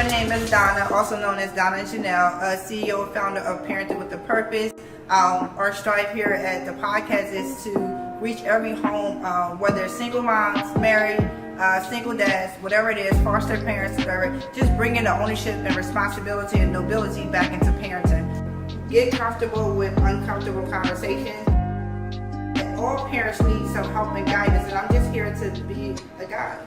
My name is Donna, also known as Donna Janel, CEO and founder of Parenting with a Purpose. Our strive here at the podcast is to reach every home, whether it's single moms, married, single dads, whatever it is, foster parents, whatever, just bringing the ownership and responsibility and nobility back into parenting. Get comfortable with uncomfortable conversations. All parents need some help and guidance, and I'm just here to be a guide.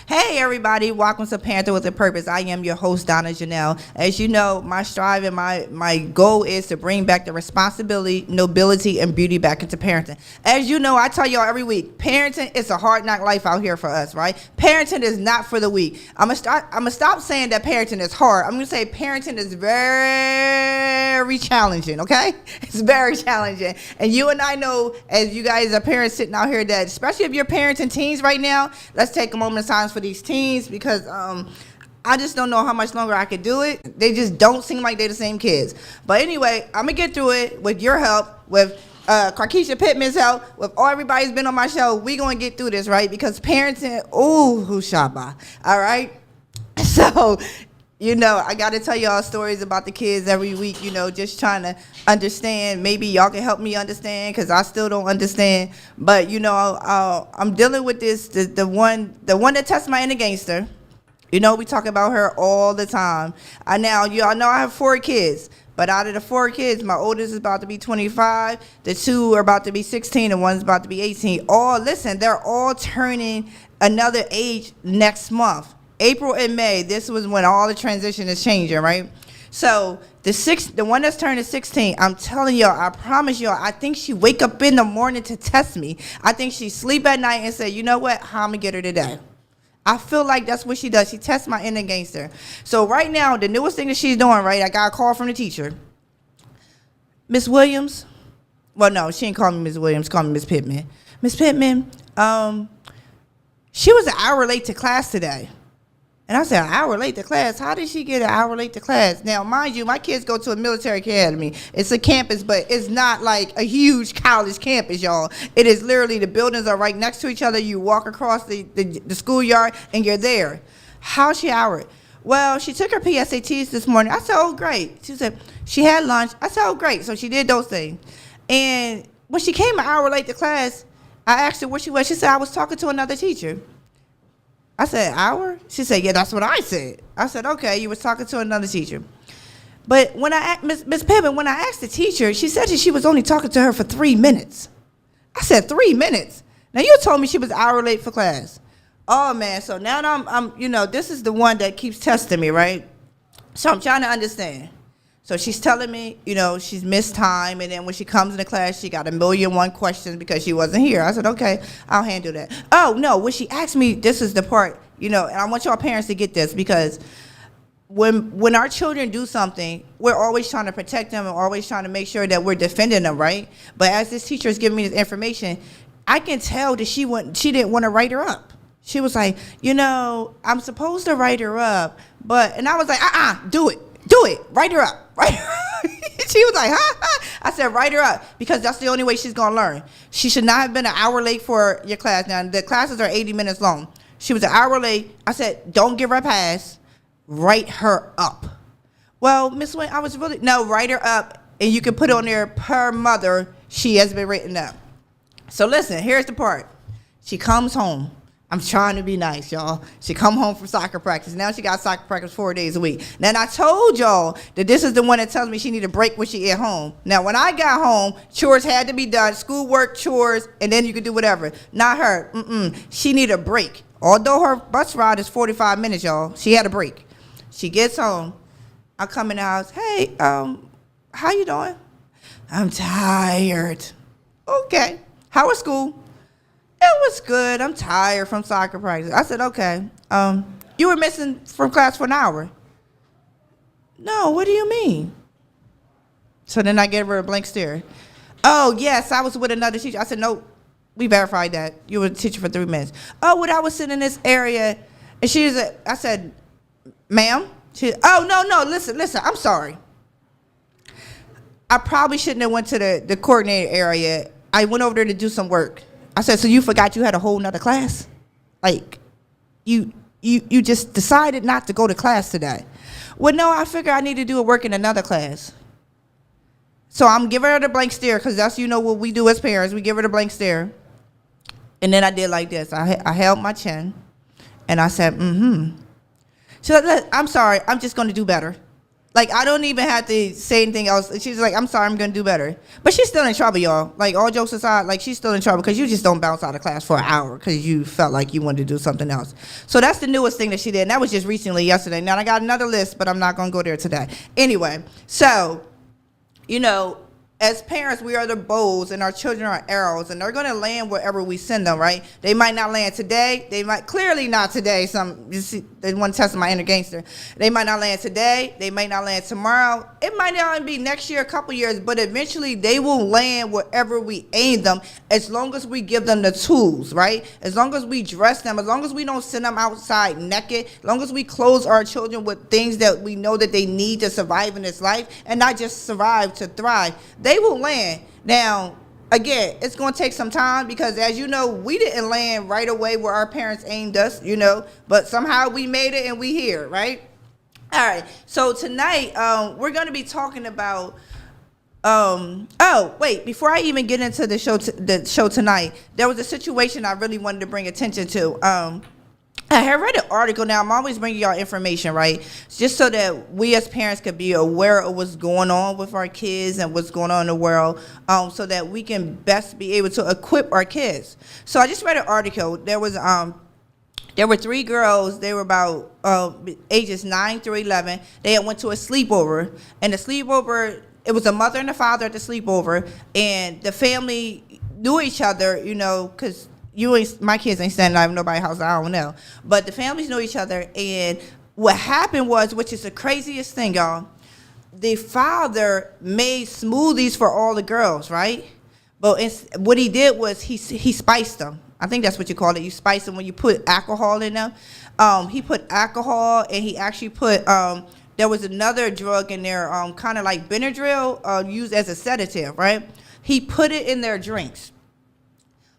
Hey everybody, welcome to Parenting with a Purpose. I am your host, Donna Janel. As you know, my strive and my goal is to bring back the responsibility, nobility, and beauty back into parenting. As you know, I tell y'all every week, parenting is a hard knock life out here for us, right? Parenting is not for the weak. I'm gonna stop saying that parenting is hard. I'm gonna say parenting is very challenging, okay? It's very challenging. And you and I know, as you guys are parents sitting out here, that especially if you're parenting teens right now, let's take a moment of silence for these teens, because I just don't know how much longer I could do it. They just don't seem like they're the same kids. But anyway, I'm gonna get through it with your help, with Corkisha Pittman's help, with all everybody's been on my show. We gonna get through this, right? Because parenting, who shaba, all right? So, you know, I gotta tell y'all stories about the kids every week, you know, just trying to understand. Maybe y'all can help me understand, because I still don't understand. But, you know, I'm dealing with this, the one that tests my inner gangster. You know, we talk about her all the time. Y'all know I have 4 kids. But out of the 4 kids, my oldest is about to be 25, the 2 are about to be 16, and one's about to be 18. They're all turning another age next month. April and May, this was when all the transition is changing, right? So the one that's turning 16, I'm telling y'all, I promise y'all, I think she wake up in the morning to test me. I think she sleep at night and say, you know what, how I'm gonna get her today. I feel like that's what she does. She tests my inner gangster. So right now, the newest thing that she's doing, right, I got a call from the teacher. Miss Williams, well, no, she didn't call me Miss Williams, call me Miss Pittman. Miss Pittman, she was an hour late to class today. And I said, an hour late to class? How did she get an hour late to class? Now, mind you, my kids go to a military academy. It's a campus, but it's not like a huge college campus, y'all. It is literally, the buildings are right next to each other. You walk across the schoolyard, and you're there. How's she hour? Well, she took her PSATs this morning. I said, oh, great. She said, she had lunch. I said, oh, great. So she did those things. And when she came an hour late to class, I asked her where she was. She said, I was talking to another teacher. I said, hour? She said, yeah, that's what I said. I said, okay, you was talking to another teacher. But when Miss Pittman, when I asked the teacher, she said that she was only talking to her for 3 minutes. I said, 3 minutes? Now, you told me she was an hour late for class. Oh, man, so now I'm you know, this is the one that keeps testing me, right? So I'm trying to understand. So she's telling me, you know, she's missed time, and then when she comes into class, she got 1,000,001 questions because she wasn't here. I said, okay, I'll handle that. Oh, no, when she asked me, this is the part, you know, and I want y'all parents to get this, because when our children do something, we're always trying to protect them and always trying to make sure that we're defending them, right? But as this teacher is giving me this information, I can tell that she didn't want to write her up. She was like, you know, I'm supposed to write her up, and I was like, do it, write her up. Right? She was like, huh? I said, write her up, because that's the only way she's going to learn. She should not have been an hour late for your class. Now, the classes are 80 minutes long. She was an hour late. I said, don't give her a pass. Write her up. Well, Miss Wayne, write her up, and you can put on there, per mother, she has been written up. So listen, here's the part. She comes home. I'm trying to be nice, y'all. She come home from soccer practice. Now she got soccer practice 4 days a week. Now, I told y'all that this is the one that tells me she need a break when she at home. Now, when I got home, chores had to be done, schoolwork, chores, and then you could do whatever. Not her. She need a break. Although her bus ride is 45 minutes, y'all, she had a break. She gets home. I come in the house. Hey, how you doing? I'm tired. Okay. How was school? It was good. I'm tired from soccer practice. I said, okay. You were missing from class for an hour. No, what do you mean? So then I gave her a blank stare. Oh, yes, I was with another teacher. I said, no, we verified that. You were a teacher for 3 minutes. Oh, well, I was sitting in this area, and I said, ma'am? Oh, no, listen, I'm sorry. I probably shouldn't have went to the coordinator area. I went over there to do some work. I said, so you forgot you had a whole nother class? Like, you just decided not to go to class today. Well, no, I figure I need to do a work in another class. So I'm giving her the blank stare, because that's, what we do as parents. We give her the blank stare. And then I did like this. I held my chin, and I said, She's like, I'm sorry, I'm just going to do better. Like, I don't even have to say anything else. She's like, I'm sorry, I'm going to do better. But she's still in trouble, y'all. Like, all jokes aside, like, she's still in trouble because you just don't bounce out of class for an hour because you felt like you wanted to do something else. So that's the newest thing that she did. And that was just recently, yesterday. Now, I got another list, but I'm not going to go there today. Anyway, so, as parents, we are the bows, and our children are arrows, and they're going to land wherever we send them, right? They might not land today. They might clearly not today. They want to test my inner gangster. They might not land today. They might not land tomorrow. It might not even be next year, a couple years, but eventually they will land wherever we aim them, as long as we give them the tools, right? As long as we dress them, as long as we don't send them outside naked, as long as we clothe our children with things that we know that they need to survive in this life, and not just survive to thrive. They will land. Now, again, it's going to take some time because, as you know, we didn't land right away where our parents aimed us, but somehow we made it and we here, right? All right. So tonight, we're going to be talking about. Before I even get into the show tonight, there was a situation I really wanted to bring attention to. I had read an article. Now, I'm always bringing y'all information, right? Just so that we as parents could be aware of what's going on with our kids and what's going on in the world, so that we can best be able to equip our kids. So I just read an article. There were 3 girls. They were about ages 9 through 11. They had went to a sleepover. And the sleepover, it was a mother and a father at the sleepover. And the family knew each other, because my kids ain't standing out of nobody's house, I don't know. But the families know each other, and what happened was, which is the craziest thing, y'all, the father made smoothies for all the girls, right? But what he did was he spiced them. I think that's what you call it. You spice them when you put alcohol in them. He put alcohol, and he actually put, there was another drug in there, kind of like Benadryl, used as a sedative, right? He put it in their drinks.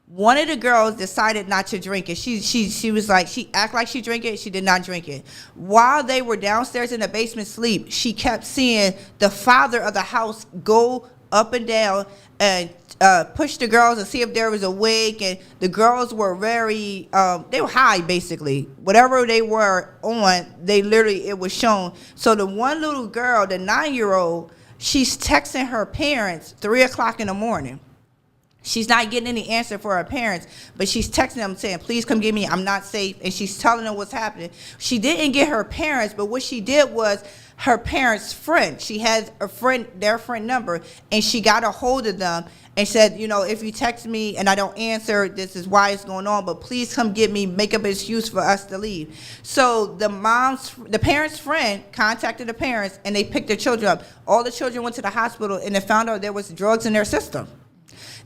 One of the girls decided not to drink it. She was like, she act like she drank it. She did not drink it. While they were downstairs in the basement sleep, she kept seeing the father of the house go up and down and push the girls and see if there was a wig. And the girls were very, they were high basically. Whatever they were on, it was shown. So the one little girl, the 9-year-old, she's texting her parents 3 o'clock in the morning. She's not getting any answer for her parents, but she's texting them saying, please come get me, I'm not safe. And she's telling them what's happening. She didn't get her parents, but what she did was her parents' friend. She had their friend number, and she got a hold of them and said, if you text me and I don't answer, this is why it's going on, but please come get me, make up an excuse for us to leave. So the parents' friend contacted the parents, and they picked their children up. All the children went to the hospital, and they found out there was drugs in their system.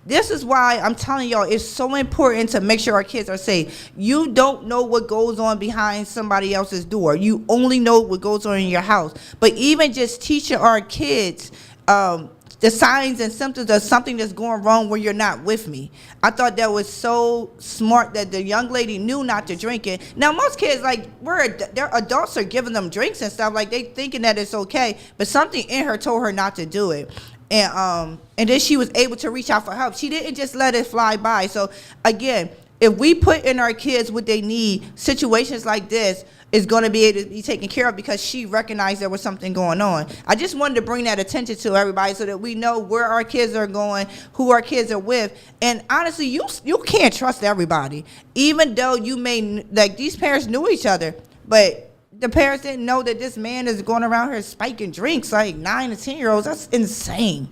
This is why I'm telling y'all it's so important to make sure our kids are safe. You don't know what goes on behind somebody else's door. You only know what goes on in your house. But even just teaching our kids the signs and symptoms of something that's going wrong when you're not with me. I thought that was so smart that the young lady knew not to drink it. Now, most kids, their adults are giving them drinks and stuff, like they thinking that it's okay, but something in her told her not to do it. And then she was able to reach out for help. She didn't just let it fly by. So again, if we put in our kids what they need, situations like this is going to be able to be taken care of because she recognized there was something going on. I just wanted to bring that attention to everybody so that we know where our kids are going, who our kids are with. And honestly, you can't trust everybody, even though these parents knew each other, but the parents didn't know that this man is going around here spiking drinks like 9 and 10-year-olds. That's insane.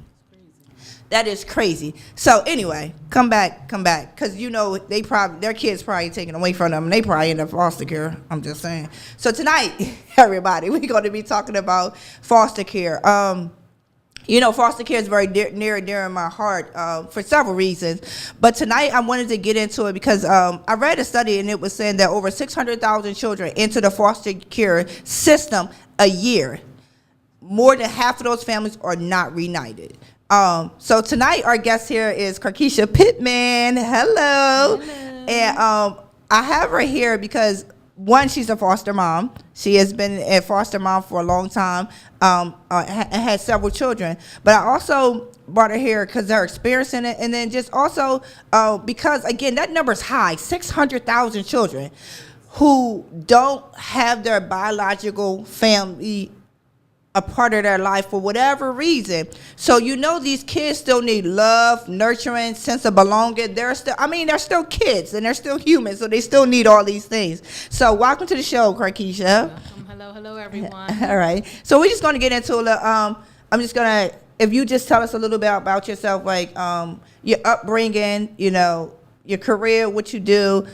That is crazy. So anyway, come back, because their kids probably taken away from them, and they probably end up foster care. I'm just saying. So tonight, everybody, we're going to be talking about foster care. Foster care is very near and dear in my heart for several reasons. But tonight I wanted to get into it because I read a study, and it was saying that over 600,000 children enter the foster care system a year, more than half of those families are not reunited. So tonight our guest here is Corkisha Pittman. Hello. And I have her here because, one, she's a foster mom. She has been a foster mom for a long time, and had several children. But I also brought her here because they're experiencing it, and then just also because, again, that number is high, 600,000 children who don't have their biological family a part of their life for whatever reason. So these kids still need love, nurturing, sense of belonging. They're still kids and they're still human, so they still need all these things. So welcome to the show, Corkisha. Welcome. Hello, everyone. All right. So we're just going to get into I'm just going to, if you just tell us a little bit about yourself, like your upbringing, your career, what you do,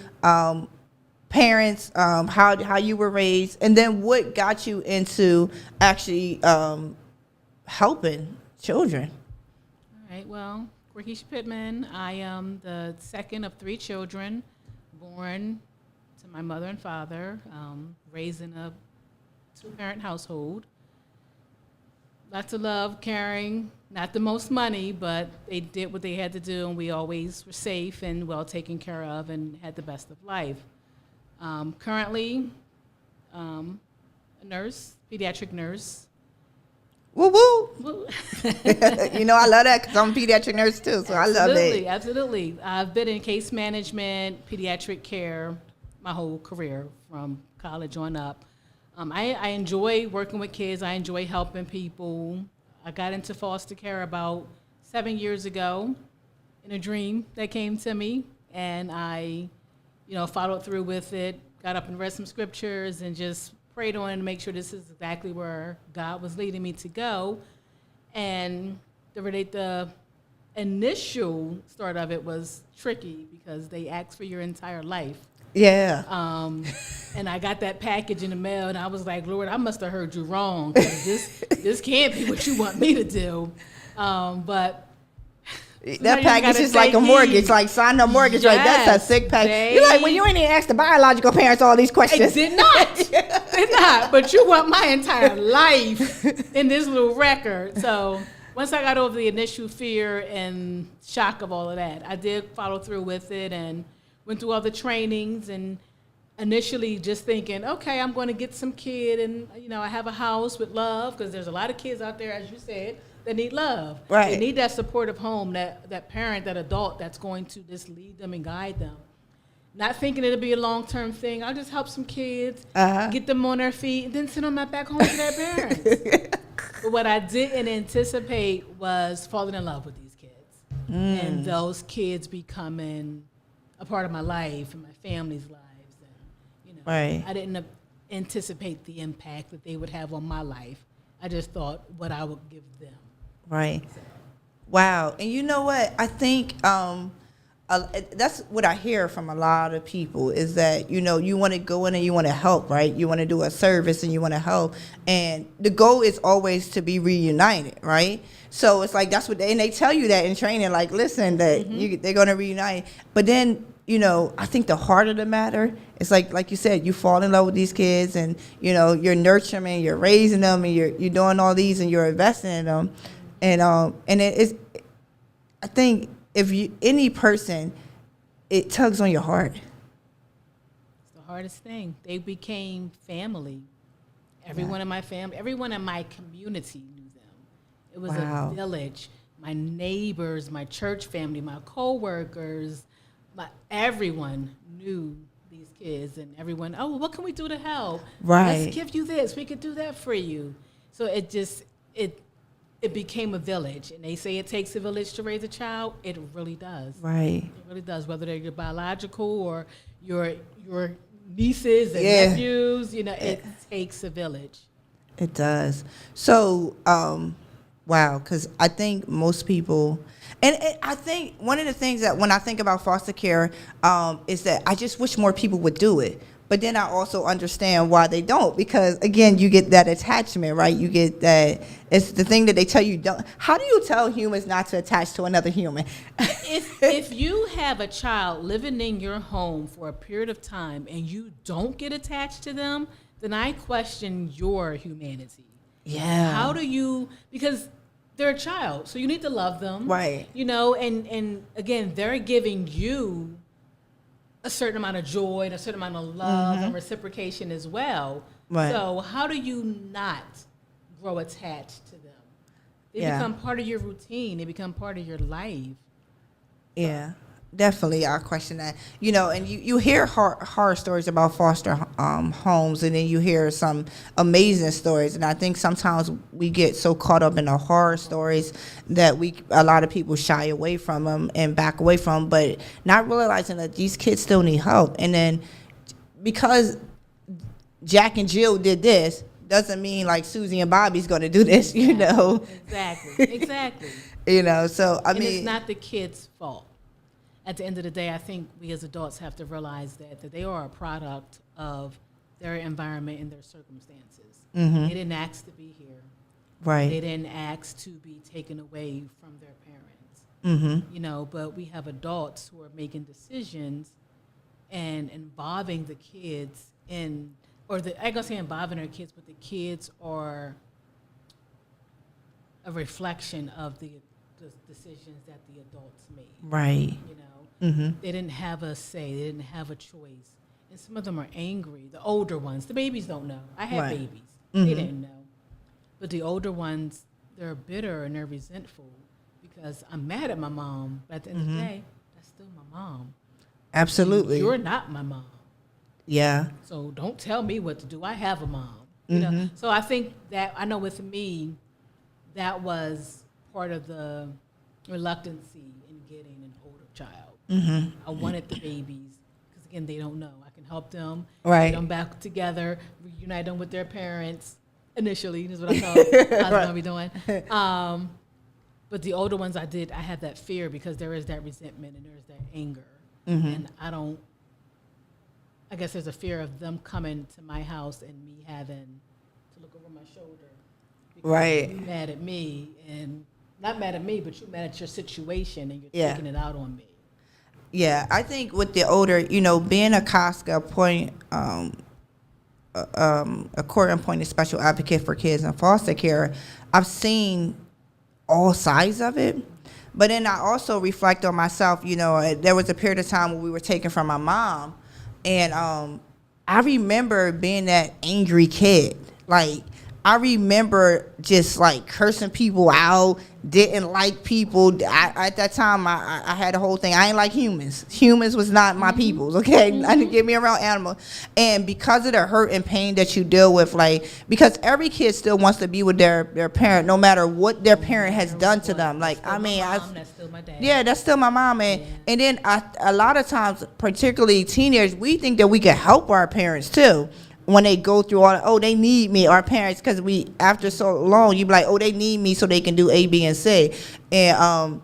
parents, how you were raised, and then what got you into actually helping children. All right. Well, Corkisha Pittman. I am the second of 3 children, born to my mother and father, raised in a 2-parent household. Lots of love, caring, not the most money, but they did what they had to do, and we always were safe and well taken care of and had the best of life. Currently, a nurse, pediatric nurse. Woo woo! I love that because I'm a pediatric nurse too, so I love it. Absolutely. I've been in case management, pediatric care, my whole career from college on up. I enjoy working with kids. I enjoy helping people. I got into foster care about 7 years ago in a dream that came to me, and I followed through with it, got up and read some scriptures and just prayed on it to make sure this is exactly where God was leading me to go. And the initial start of it was tricky because they asked for your entire life. Yeah. And I got that package in the mail, and I was like, Lord, I must have heard you wrong, because this can't be what you want me to do. But that package is like a mortgage, like sign a mortgage, right? That's a sick package. You're like, when you ain't even ask the biological parents all these questions. Did not. Did not. But you want my entire life in this little record. So once I got over the initial fear and shock of all of that, I did follow through with it and went through all the trainings, and initially just thinking, okay, I'm going to get some kid, and I have a house with love, because there's a lot of kids out there, as you said, that need love. Right. They need that supportive home, that parent, that adult that's going to just lead them and guide them. Not thinking it'll be a long-term thing. I'll just help some kids, get them on their feet, and then send them back home to their parents. But what I didn't anticipate was falling in love with these kids. And those kids becoming a part of my life and my family's lives. And, right. I didn't anticipate the impact that they would have on my life. I just thought what I would give them. Right. So. Wow. And you know what? I think that's what I hear from a lot of people is that, you want to go in and you want to help, right? You want to do a service and you want to help. And the goal is always to be reunited, right? So it's like that's what they tell you that in training, like, listen, that they're going to reunite. But then, I think the heart of the matter is like you said, you fall in love with these kids, and, you're nurturing them, you're raising them, and you're doing all these, and you're investing in them. And it is, I think if any person, it tugs on your heart. It's the hardest thing. They became family. Everyone in my family, everyone in my community knew them. It was a village. My neighbors, my church family, my coworkers, everyone knew these kids, and everyone, oh, well, what can we do to help? Right. Let's give you this. We could do that for you. So it became a village. And they say it takes a village to raise a child. It really does. Right. It really does, whether they're your biological or your nieces and nephews. It takes a village. It does. So, wow, because I think most people, and I think one of the things that when I think about foster care is that I just wish more people would do it. But then I also understand why they don't, because, again, you get that attachment, right? You get that, it's the thing that they tell you don't. How do you tell humans not to attach to another human? If you have a child living in your home for a period of time and you don't get attached to them, then I question your humanity. Yeah. How do you, because they're a child, so you need to love them. Right. You know, and again, they're giving you a certain amount of joy and a certain amount of love and reciprocation as well. Right. So how do you not grow attached to them? They Yeah. become part of your routine. They become part of your life. Yeah, definitely. I question that. You know, and you hear horror stories about foster homes, and then you hear some amazing stories. And I think sometimes we get so caught up in the horror stories that a lot of people shy away from them and back away from 'em, but not realizing that these kids still need help. And then because Jack and Jill did this, doesn't mean like Susie and Bobby's going to do this, you know. Exactly. You know, so I and mean, it's not the kids' fault. At the end of the day, I think we as adults have to realize that they are a product of their environment and their circumstances. They didn't ask to be here. right. They didn't ask to be taken away from their parents. You know, but we have adults who are making decisions and involving the kids in, or I ain't gonna say involving their kids, but the kids are a reflection of the decisions that the adults made. Right. You know, they didn't have a say, they didn't have a choice, and some of them are angry. The older ones, the babies don't know. I had Right. babies; they didn't know, but the older ones, they're bitter and they're resentful because I'm mad at my mom. But at the end of the day, that's still my mom. Absolutely. You're not my mom. Yeah. So don't tell me what to do. I have a mom. You know. So I think that I know with me, that was part of the reluctancy in getting an older child. I wanted the babies because again, they don't know. I can help them, Right. get them back together, reunite them with their parents. Initially, is what I thought I was gonna be doing. But the older ones, I had that fear because there is that resentment and there's that anger, and I guess there's a fear of them coming to my house and me having to look over my shoulder. Because Right. you're mad at me, and not mad at me, but you're mad at your situation and you're Yeah. taking it out on me. Yeah, I think with the older, you know, being a COSCA a court-appointed special advocate for kids in foster care, I've seen all sides of it. But then I also reflect on myself. You know, there was a period of time when we were taken from my mom, and I remember being that angry kid. Like, I remember just like cursing people out, didn't like people. At that time, I had a whole thing. I ain't like humans. Humans was not my peoples, okay? I didn't get me around animals. And because of the hurt and pain that you deal with, like, because every kid still wants to be with their parent, no matter what their parent has done to them. Like, That's I mean, still my mom, that's still my dad. yeah, that's still my mom. And then a lot of times, particularly teenagers, we think that we can help our parents too. When they go through they need me, our parents, because after so long, you be like, they need me so they can do A, B, and C. And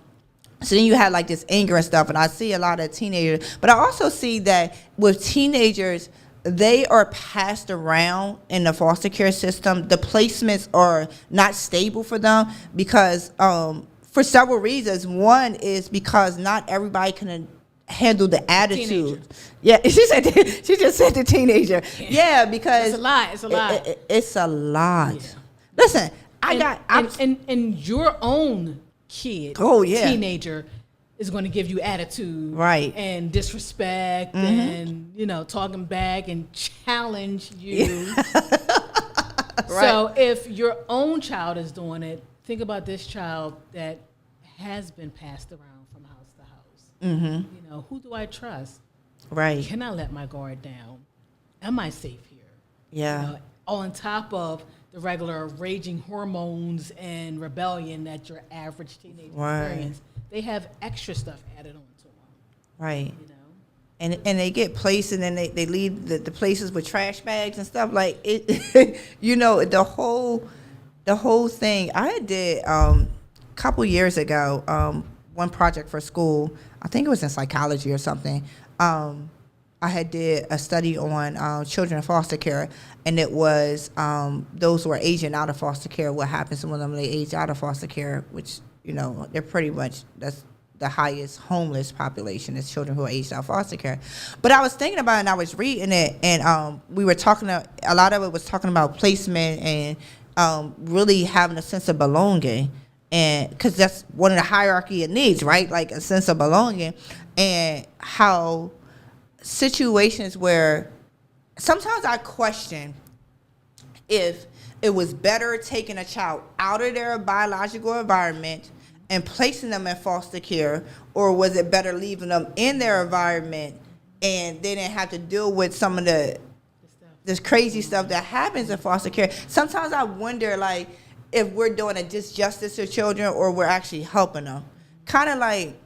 so then you have like this anger and stuff, and I see a lot of teenagers. But I also see that with teenagers, they are passed around in the foster care system. The placements are not stable for them because for several reasons. One is because not everybody can handle the attitude. Teenager. Yeah, she just said the teenager. Yeah, because It's a lot. It's a lot. It's a lot. Yeah. Listen, and your own kid, teenager, is going to give you attitude, Right. and disrespect, and talking back and challenge you. So if your own child is doing it, think about this child that has been passed around from house to house. Who do I trust? Right. Can I let my guard down? Am I safe here? Yeah. On top of the regular raging hormones and rebellion that your average teenager experience, they have extra stuff added on to them. Right. And they get placed, and then they leave the places with trash bags and stuff like it. The whole thing. I did a couple years ago. One project for school. I think it was in psychology or something. I had did a study on children in foster care, and it was those who are aging out of foster care. What happens when they age out of foster care? Which they're pretty much the highest homeless population is children who are aged out foster care. But I was thinking about it and I was reading it, and we were talking, a lot of it was talking about placement and really having a sense of belonging. And because that's one of the hierarchy of needs, right? Like a sense of belonging, and how situations where sometimes I question if it was better taking a child out of their biological environment and placing them in foster care, or was it better leaving them in their environment and they didn't have to deal with some of this crazy stuff that happens in foster care. Sometimes I wonder, like, if we're doing a disjustice to children or we're actually helping them. Kind of like,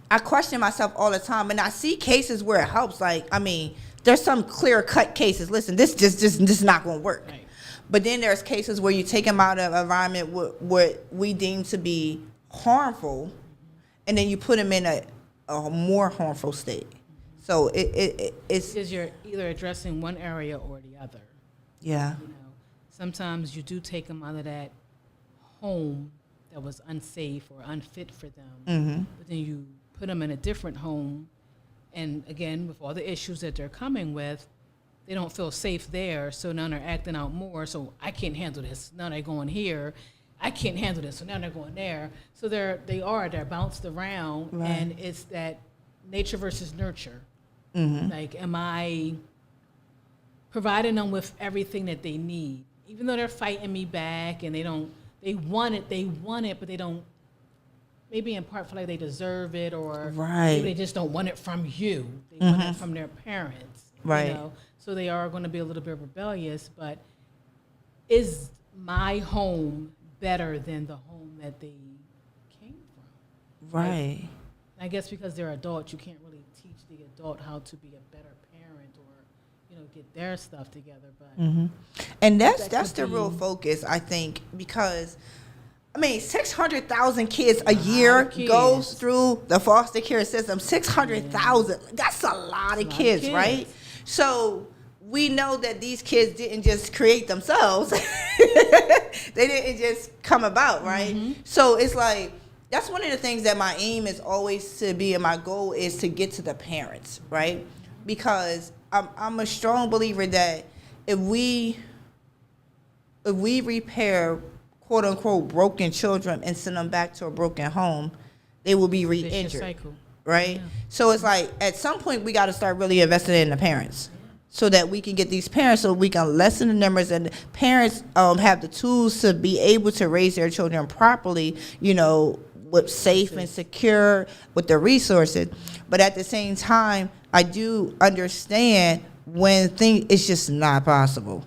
I question myself all the time, and I see cases where it helps. Like, I mean, there's some clear-cut cases. Listen, this just not going to work. Right. But then there's cases where you take them out of an environment what we deem to be harmful, and then you put them in a more harmful state. So it's because you're either addressing one area or the other. Yeah. You know, sometimes you do take them out of that home that was unsafe or unfit for them, but then you put them in a different home, and again, with all the issues that they're coming with, they don't feel safe there, so now they're acting out more. So I can't handle this. Now they're going here. I can't handle this, so now they're going there. So they're bounced around, right. And it's that nature versus nurture. Like, am I providing them with everything that they need, even though they're fighting me back and they want it, but they don't. Maybe in part feel like they deserve it, or right. Maybe they just don't want it from you. They want it from their parents, right? You know? So they are going to be a little bit rebellious. But is my home better than the home that they came from? Right. Like, I guess because they're adults, you can't really teach the adult how to be a better parent or, get their stuff together. But and that's the real focus, I think, because 600,000 kids a year goes through the foster care system. 600,000. That's a lot of kids, right? So we know that these kids didn't just create themselves. They didn't just come about, right? So it's like, that's one of the things that my aim is always to be, and my goal is to get to the parents, right? Because I'm a strong believer that if we repair quote unquote broken children and send them back to a broken home, they will be re-injured, right? Yeah. So it's like, at some point we got to start really investing in the parents, so that we can get these parents, so we can lessen the numbers, and the parents have the tools to be able to raise their children properly, with safe and secure, with the resources. But at the same time, I do understand when it's just not possible.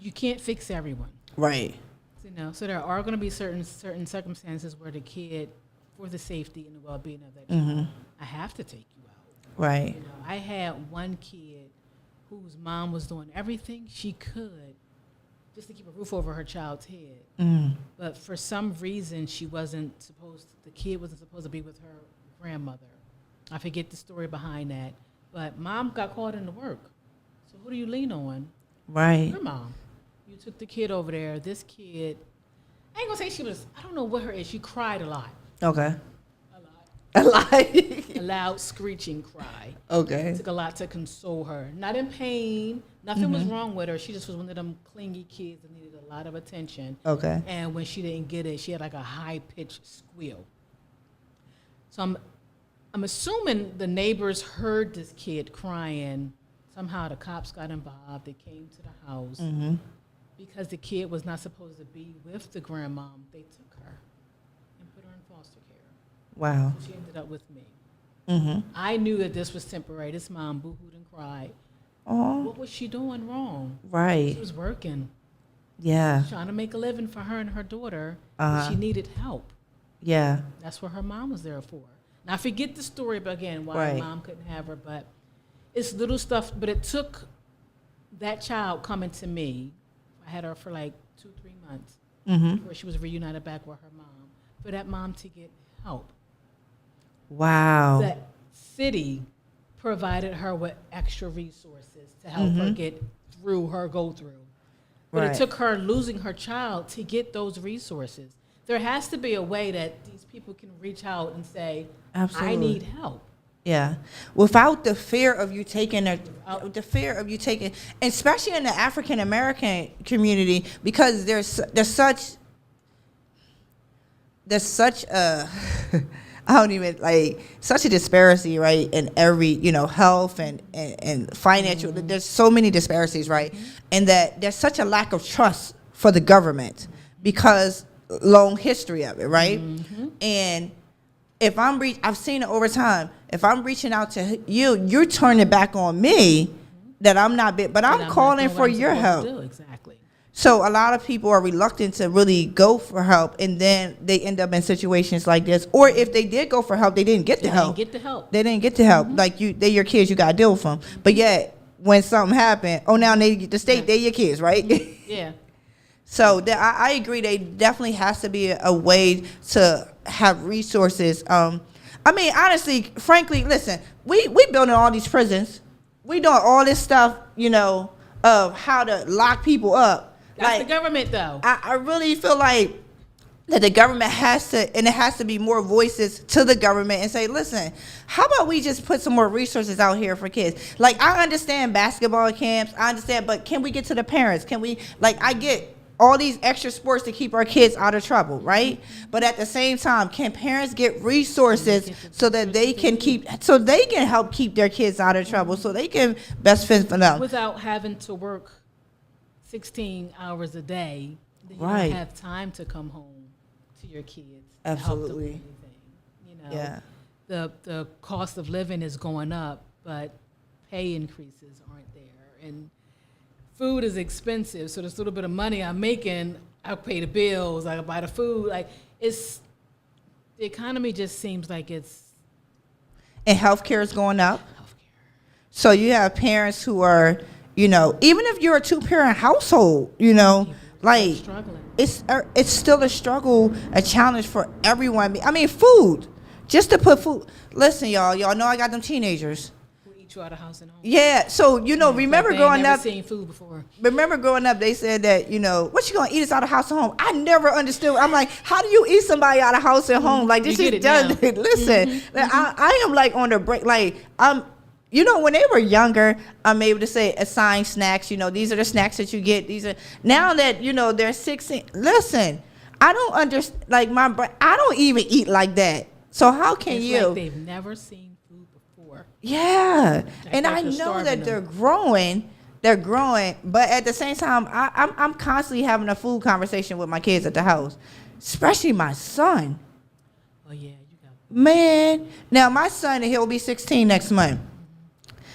You can't fix everyone. Right. So there are going to be certain circumstances where the kid, for the safety and the well-being of that child, I have to take you out. Right. I had one kid whose mom was doing everything she could just to keep a roof over her child's head. But for some reason, the kid wasn't supposed to be with her grandmother. I forget the story behind that. But mom got called into work. So who do you lean on? Right. Your mom. You took the kid over there. This kid, I ain't gonna say I don't know what her is. She cried a lot. Okay. A lot. A loud screeching cry. Okay. It took a lot to console her. Not in pain. Nothing was wrong with her. She just was one of them clingy kids that needed a lot of attention. Okay. And when she didn't get it, she had like a high-pitched squeal. So I'm assuming the neighbors heard this kid crying. Somehow the cops got involved. They came to the house. Because the kid was not supposed to be with the grandmom, they took her and put her in foster care. Wow. So she ended up with me. I knew that this was temporary. This mom boo-hooed and cried. What was she doing wrong? Right. She was working. Yeah. Trying to make a living for her and her daughter. She needed help. Yeah. That's what her mom was there for. Now, I forget the story, but again, why her mom couldn't have her. But it's little stuff. But it took that child coming to me. I had her for like 2-3 months where she was reunited back with her mom, for that mom to get help. Wow. The city provided her with extra resources to help her get through her go-through. But it took her losing her child to get those resources. there has to be a way that these people can reach out and say, Absolutely. I need help. Yeah, without the fear of you taking especially in the African American community, because there's such a I don't even such a disparity, right, in every health and financial. Mm-hmm. There's so many disparities, right, mm-hmm. and that there's such a lack of trust for the government because long history of it, right, mm-hmm. and if I've seen it over time. If I'm reaching out to you, you're turning back on me that I'm not big, but I'm calling for your help. Exactly. So a lot of people are reluctant to really go for help, and then they end up in situations like this. Or if they did go for help, they didn't get the help. They didn't get the help. Mm-hmm. Like they're your kids, you gotta deal with them. But yet, when something happened, now the state, they're your kids, right? Yeah. So I agree. There definitely has to be a way to have resources. I mean, honestly, frankly, listen, we building all these prisons. We doing all this stuff, of how to lock people up. That's the government, though. I really feel like that the government has to, and it has to be more voices to the government and say, listen, how about we just put some more resources out here for kids? Like, I understand basketball camps. I understand, but can we get to the parents? Can we, I get all these extra sports to keep our kids out of trouble, right? But at the same time, can parents get resources so that they can help keep their kids out of trouble, so they can best fit for them without having to work 16 hours a day? You right. don't have time to come home to your kids. Absolutely. Yeah. The cost of living is going up, but pay increases aren't there, and food is expensive, so this little bit of money I'm making, I'll pay the bills, I'll buy the food. The economy just seems like it's... And healthcare is going up. So you have parents who are, even if you're a two-parent household, struggling. It's still a struggle, a challenge for everyone. I mean, food. Just to put food... Listen, y'all know I got them teenagers. You out of house and home. Yeah, so remember growing up, seen food before. Remember growing up, they said that what you gonna eat is out of house and home. I never understood. I'm like, how do you eat somebody out of house and home? Like this is done. Listen, mm-hmm. I am on the break. When they were younger, I'm able to say assign snacks. These are the snacks that you get. These are now that they're 16. Listen, I don't understand. I don't even eat like that. So how can you? Like they've never seen. Yeah, and I know that they're growing, but at the same time, I'm constantly having a food conversation with my kids at the house, especially my son. Oh yeah, man. Now my son, he'll be 16 next month.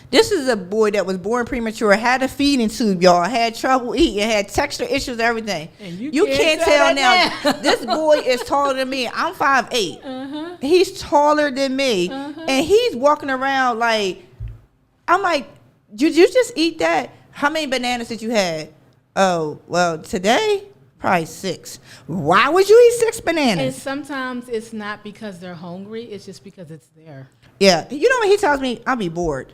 This is a boy that was born premature, had a feeding tube, y'all, had trouble eating, had texture issues, everything. And you can't tell now. This boy is taller than me. I'm 5'8". Uh-huh. He's taller than me, and he's walking around I'm like, did you just eat that? How many bananas did you have? Oh, well, today, probably 6. Why would you eat 6 bananas? And sometimes it's not because they're hungry. It's just because it's there. Yeah. You know what he tells me? I'll be bored.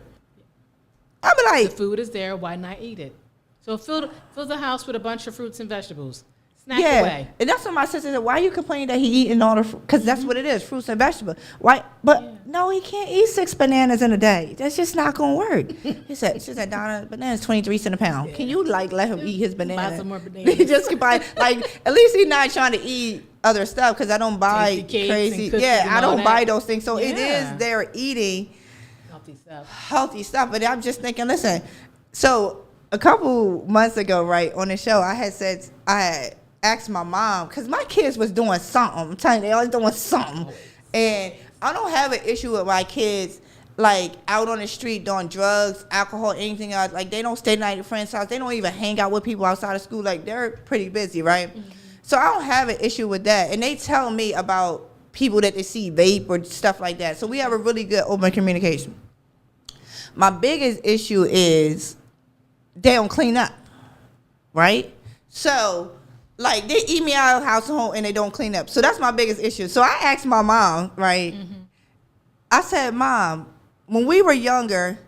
I'll be like, the food is there. Why not eat it? So fill the house with a bunch of fruits and vegetables. Snack away. And that's what my sister said. Why are you complaining that he eating all the fruit? Because that's what it is, fruits and vegetables. Why? But no, he can't eat 6 bananas in a day. That's just not going to work. She said, Donna, bananas 23 cents a pound. Yeah. Can you let him eat his bananas? Buy some more bananas. Just buy, at least he's not trying to eat other stuff, because I don't buy crazy. Yeah, I don't buy those things. So it is they're eating healthy stuff. But I'm just thinking, listen, so a couple months ago, right, on the show, I had asked my mom, because my kids was doing something. I'm telling you, they always doing something. And I don't have an issue with my kids, out on the street doing drugs, alcohol, anything else. They don't stay the night at friends' house. They don't even hang out with people outside of school. They're pretty busy, right? Mm-hmm. So I don't have an issue with that. And they tell me about people that they see vape or stuff like that. So we have a really good open communication. My biggest issue is they don't clean up, right? So, they eat me out of the house and home and they don't clean up. So that's my biggest issue. So I asked my mom, right? Mm-hmm. I said, Mom, when we were younger,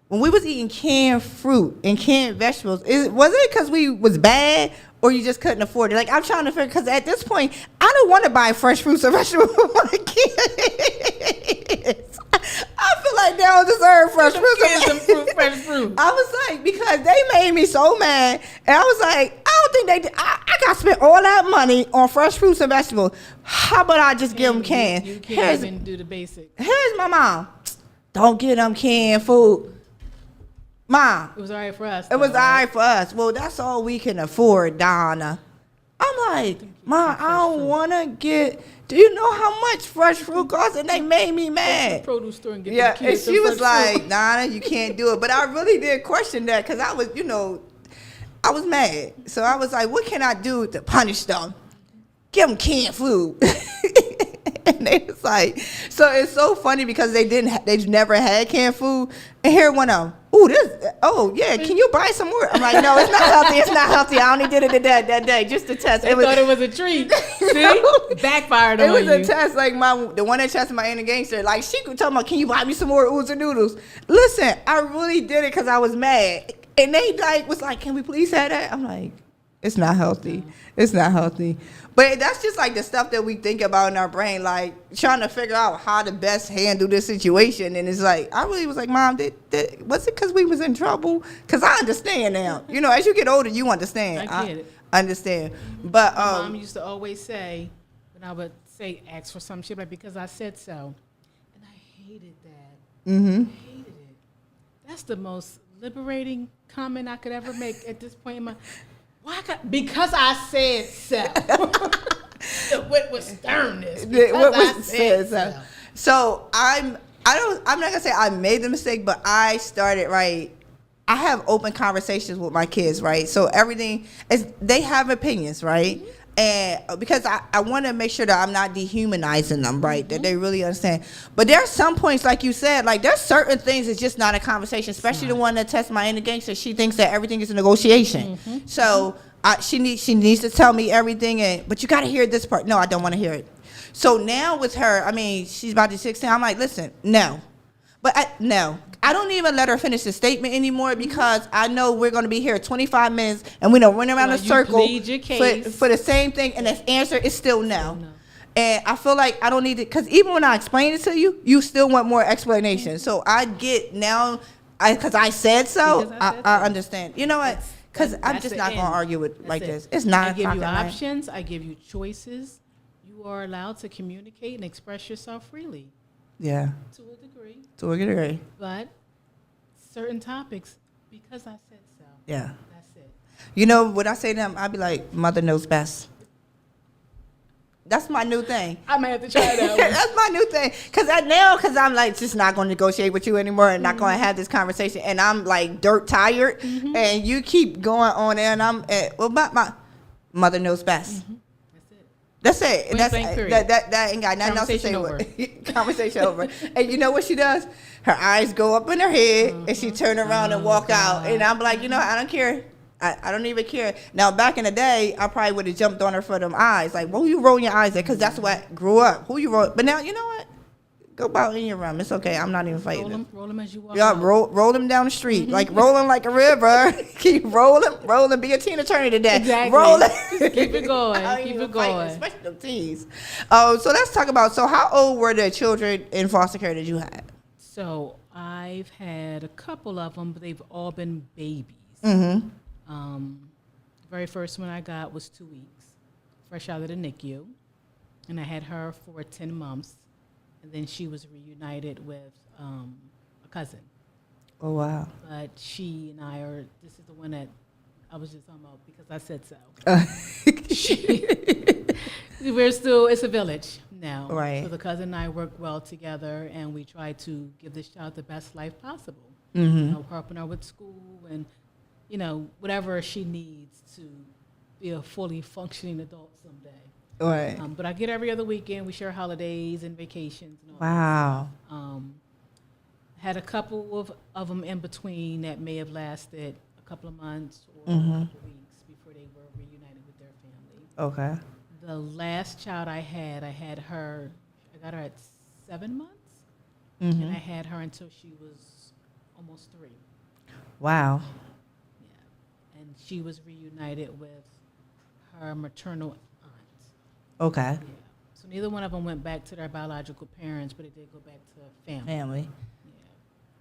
when we was eating canned fruit and canned vegetables, was it because we was bad, or you just couldn't afford it? Like, I'm trying to figure, because at this point, I don't want to buy fresh fruits and vegetables for my kids. I feel like they don't deserve fresh fruits and vegetables. Fresh fruit. I was like, because they made me so mad, and I was like, I don't think they did. I got to spend all that money on fresh fruits and vegetables. How about I just give them canned? You can't even do the basics. Here's my mom. Don't get them canned food. Mom. It was all right for us. It was all right for us. Well, that's all we can afford, Donna. I'm like, Mom, I don't want to get, do you know how much fresh fruit costs? And they made me mad. Go to the produce store and get Yeah, the kids and she some was fresh like, fruit. Donna, you can't do it. But I really did question that because I was, I was mad. So I was like, what can I do to punish them? Give them canned food. And they was like, so it's so funny because they've never had canned food. And here one of them, yeah, can you buy some more? I'm like, no, it's not healthy. It's not healthy. I only did it that day just to test. They thought it was a treat. See? Backfired on you. It was a test. Like the one that tested my inner gangster, like she could tell me, can you buy me some more oodles and noodles? Listen, I really did it because I was mad. And they was like, can we please have that? I'm like, it's not healthy. It's not healthy. But that's just like the stuff that we think about in our brain, like trying to figure out how to best handle this situation. And it's like, I really was like, Mom, was it because we was in trouble? Because I understand now. As you get older, you understand. I get it. Understand. But My mom used to always say, when I would say, ask for some shit, like, because I said so. And I hated that. Mm-hmm. I hated it. That's the most liberating comment I could ever make at this point in my. Because I said so. With sternness. Because I said so. So I'm not gonna say I made the mistake, but I started right. I have open conversations with my kids, right? So everything is, they have opinions, right? Mm-hmm. And because I want to make sure that I'm not dehumanizing them, right? Mm-hmm. That they really understand. But there are some points, like you said, like there's certain things that's just not a conversation, especially the one that tests my inner gangster. She thinks that everything is a negotiation. Mm-hmm. So she needs to tell me everything, but you got to hear this part. No, I don't want to hear it. So now with her, I mean, she's about to 16. I'm like, listen, no. But I don't even let her finish the statement anymore because I know we're going to be here 25 minutes and we don't run around a circle for the same thing, and the answer is still no. And I feel like I don't need it because even when I explain it to you, you still want more explanation. Mm-hmm. So I get now, because I said so, I understand. You know what? Because I'm just not going to argue with this. It's not. I give you options. I give you choices. You are allowed to communicate and express yourself freely. Yeah. To a degree. To a degree. But certain topics, because I said so. Yeah. That's it. You know, when I say to them, I'd be like, mother knows best. That's my new thing. I might have to try that one. That's my new thing. Because I'm like, just not going to negotiate with you anymore and not going to have this conversation. And I'm like dirt tired. Mm-hmm. And you keep going on there. And my mother knows best. Mm-hmm. That's it. That ain't got nothing else to say with it. Conversation over. And you know what she does? Her eyes go up in her head, and she turn around and walk out. And I'm like, I don't care. I don't even care. Now, back in the day, I probably would have jumped on her for them eyes. Like, who you rolling your eyes at? Because that's what grew up. Who you roll? But now, you know what? Go about in your room. It's okay. I'm not even fighting. Roll them as you walk. Yeah, roll them down the street. Mm-hmm. Like rolling like a river. Keep rolling. Be a Tina Turner today. Exactly. Rolling. Keep it going. Keep it going. Especially them teens. So let's talk about, so how old were the children in foster care that you had? So I've had a couple of them, but they've all been babies. Mm-hmm. Very first one I got was 2 weeks, fresh out of the NICU. And I had her for 10 months. And then she was reunited with a cousin. Oh, wow. But she and I this is the one that I was just talking about because I said so. It's a village now. Right. So the cousin and I work well together, and we try to give this child the best life possible. Mm-hmm. Helping her with school and, whatever she needs to be a fully functioning adult someday. Right. But I get every other weekend. We share holidays and vacations. And all wow. Had a couple of them in between that may have lasted a couple of months or a couple of weeks before they were reunited with their family. Okay. The last child I got her at 7 months. Mm-hmm. And I had her until she was almost 3. Wow. Yeah. And she was reunited with her maternal aunt. Okay. Yeah. So neither one of them went back to their biological parents, but it did go back to family. Family. Yeah.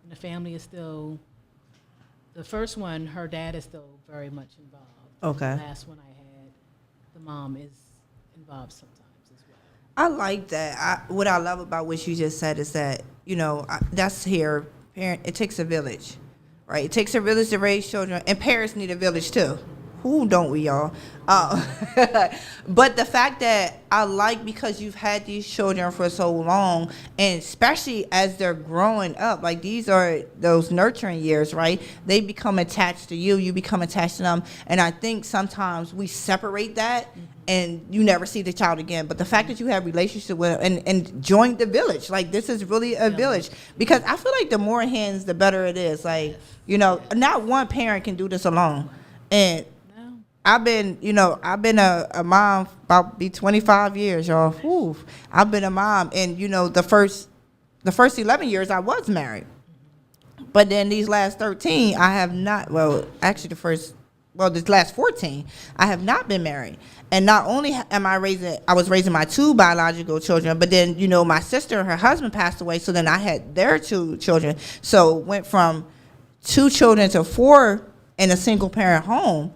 And the family is still, the first one, her dad is still very much involved. Okay. The last one I had, the mom is involved sometimes as well. I like that. What I love about what you just said is that, that's here. Parent, it takes a village, right? It takes a village to raise children, and parents need a village too. Who don't we, y'all? But the fact that I like, because you've had these children for so long, and especially as they're growing up, like these are those nurturing years, right? They become attached to you, you become attached to them. And I think sometimes we separate that and you never see the child again. But the fact that you have relationship with them and join the village, like this is really a village. Because I feel like the more hands, the better it is. Like, not one parent can do this alone. And I've been a mom about be 25 years, y'all. Whew. I've been a mom, and the first 11 years I was married, but then these last 13 I have not. Well, actually this last 14 I have not been married. And not only I was raising my two biological children, but then my sister and her husband passed away, so then I had their two children. So went from 2 children to 4 in a single parent home.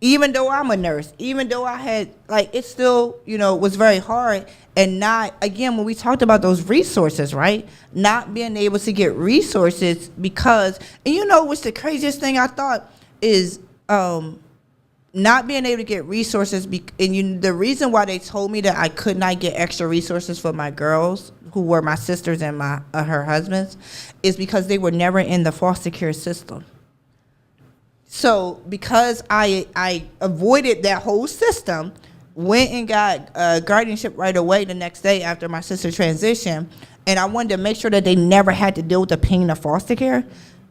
Even though I'm a nurse, even though I had, it still, was very hard. And not, again, when we talked about those resources, right? Not being able to get resources because, and what's the craziest thing I thought is not being able to get resources. The reason why they told me that I could not get extra resources for my girls, who were my sisters and her husbands, is because they were never in the foster care system. So because I avoided that whole system, went and got guardianship right away the next day after my sister transitioned, and I wanted to make sure that they never had to deal with the pain of foster care.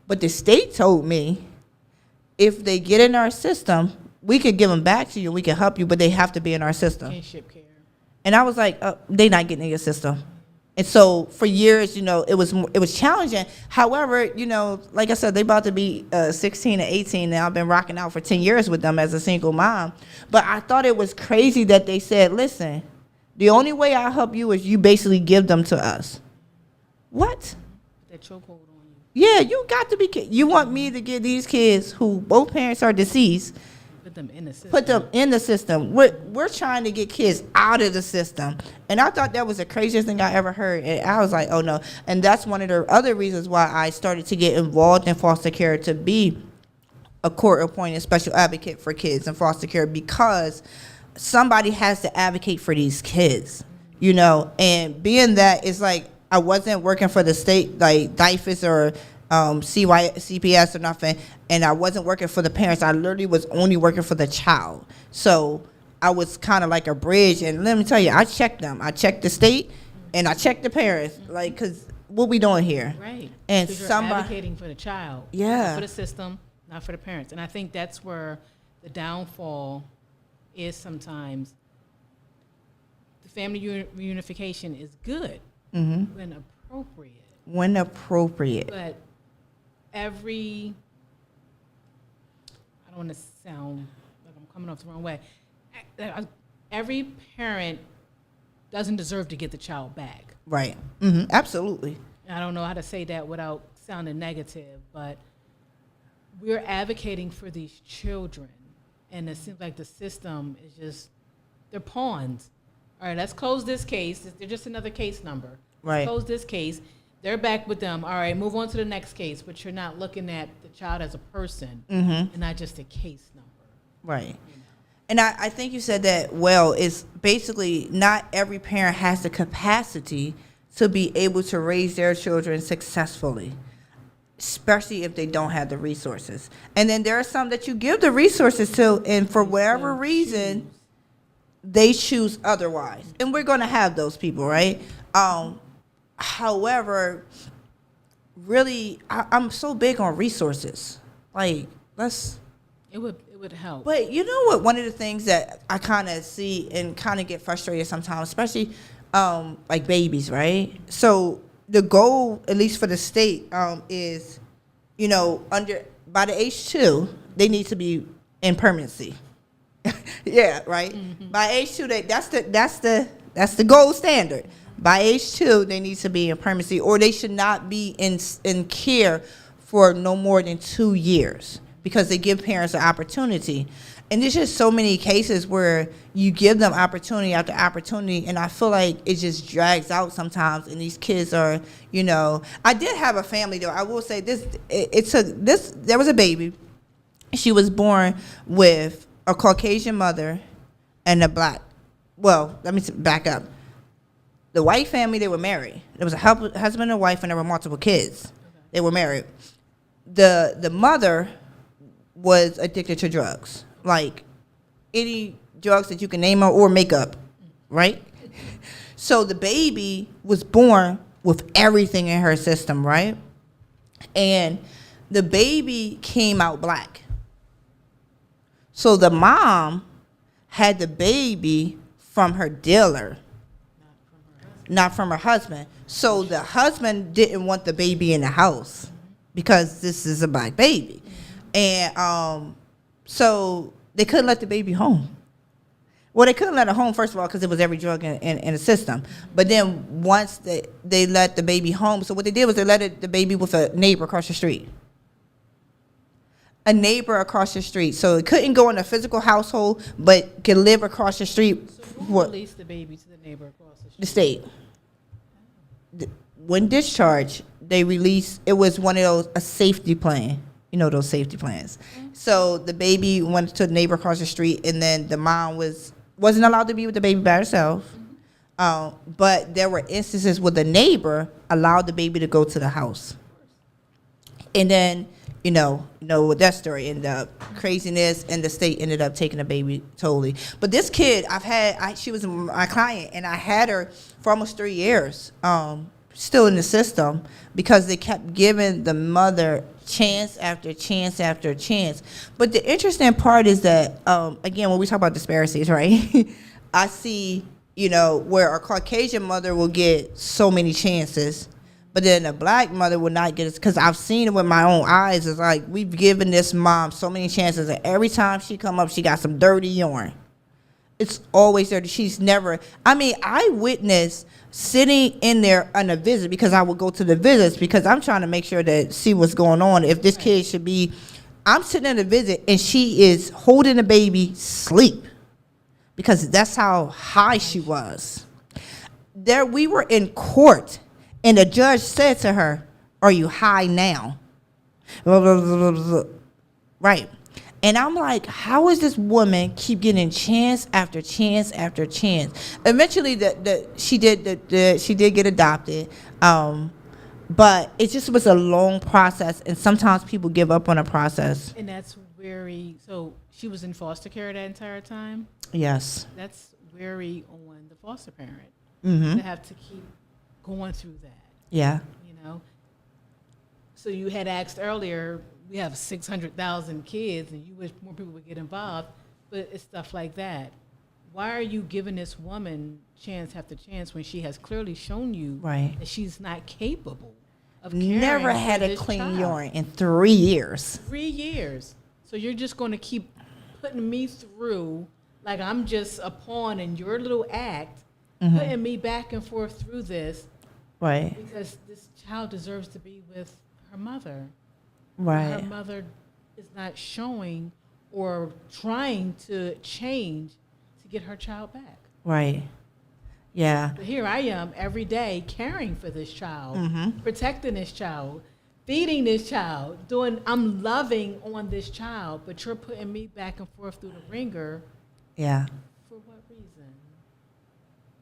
But the state told me, if they get in our system, we could give them back to you, we can help you, but they have to be in our system. Kinship care. And I was like, they're not getting in your system. And so for years, it was challenging. However, like I said, they about to be 16 and 18 now. I've been rocking out for 10 years with them as a single mom. But I thought it was crazy that they said, listen, the only way I'll help you is you basically give them to us. What? That chokehold on you. Yeah, you got to be. You want me to give these kids who both parents are deceased, Put them in the system. put them in the system. We're trying to get kids out of the system. And I thought that was the craziest thing I ever heard. And I was like, oh no. And that's one of the other reasons why I started to get involved in foster care, to be a court-appointed special advocate for kids in foster care, because somebody has to advocate for these kids, and being that it's like I wasn't working for the state, like DIFAS or CPS or nothing, and I wasn't working for the parents. I literally was only working for the child. So I was kind of like a bridge. And let me tell you, I checked them. I checked the state, and I checked the parents, because what we doing here? Right. And Because you're somebody advocating for the child. Yeah. Not for the system, not for the parents. And I think that's where the downfall is sometimes. The family reunification is good when appropriate. when appropriate. But I don't want to sound like I'm coming off the wrong way. Every parent doesn't deserve to get the child back. Right. Absolutely. I don't know how to say that without sounding negative, but we're advocating for these children, and it seems like the system is just, they're pawns. All right, let's close this case. They're just another case number. Right. Let's close this case. They're back with them. All right, move on to the next case, but you're not looking at the child as a person and not just a case number. Right. And I think you said that well. It's basically not every parent has the capacity to be able to raise their children successfully, especially if they don't have the resources. And then there are some that you give the resources to, and for whatever reason, they choose otherwise. And we're going to have those people, right? However, really, I'm so big on resources. Like, It would help. But you know what? One of the things that I kind of see and kind of get frustrated sometimes, especially like babies, right? So the goal, at least for the state, is, by the age 2, they need to be in permanency. Yeah, right. By age 2, that's the gold standard. By age 2, they need to be in permanency, or they should not be in care for no more than 2 years, because they give parents an opportunity. And there's just so many cases where you give them opportunity after opportunity, and I feel like it just drags out sometimes. And these kids are, I did have a family though. I will say this: there was a baby. She was born with a Caucasian mother and a black. Well, let me back up. The white family, they were married. There was a husband and wife, and there were multiple kids. They were married. The mother was addicted to drugs, like any drugs that you can name or makeup, right? So the baby was born with everything in her system, right? And the baby came out black. So the mom had the baby from her dealer, not from her husband. So the husband didn't want the baby in the house because this is a black baby. And so they couldn't let the baby home. Well, they couldn't let her home, first of all, because it was every drug in the system. But then once they let the baby home, so what they did was they let the baby with a neighbor across the street. A neighbor across the street. So it couldn't go in a physical household, but could live across the street. So who released the baby to the neighbor across the street? The state. When discharged, they released, it was one of a safety plan. You know those safety plans. So the baby went to the neighbor across the street, and then the mom wasn't allowed to be with the baby by herself. But there were instances where the neighbor allowed the baby to go to the house. And then, with that story ended up craziness, and the state ended up taking the baby totally. But this kid, she was my client, and I had her for almost 3 years, still in the system, because they kept giving the mother chance after chance after chance. But the interesting part is that, again, when we talk about disparities, right? I see, where a Caucasian mother will get so many chances, but then a black mother will not get it, because I've seen it with my own eyes. It's like we've given this mom so many chances, and every time she come up, she got some dirty yarn. It's always dirty. She's never. I witnessed sitting in there on a visit, because I would go to the visits because I'm trying to make sure that see what's going on. If this kid should be, I'm sitting in a visit and she is holding the baby sleep, because that's how high she was. There, we were in court, and the judge said to her, "Are you high now?" Right. And I'm like, how is this woman keep getting chance after chance after chance? Eventually, she did get adopted, but it just was a long process, and sometimes people give up on a process. And that's so she was in foster care that entire time? Yes. That's very on the foster parent Mm-hmm. to have to keep going through that. Yeah. So you had asked earlier, we have 600,000 kids, and you wish more people would get involved, but it's stuff like that. Why are you giving this woman chance after chance when she has clearly shown you Right. that she's not capable of caring Never for had a this clean child? urine in 3 years. 3 years. So you're just going to keep putting me through like I'm just a pawn in your little act, putting me back and forth through this, Right. because this child deserves to be with her mother. Right. Her mother is not showing or trying to change to get her child back. Right. Yeah. But here I am every day caring for this child, protecting this child, feeding this child, I'm loving on this child, but you're putting me back and forth through the ringer. Yeah. For what reason?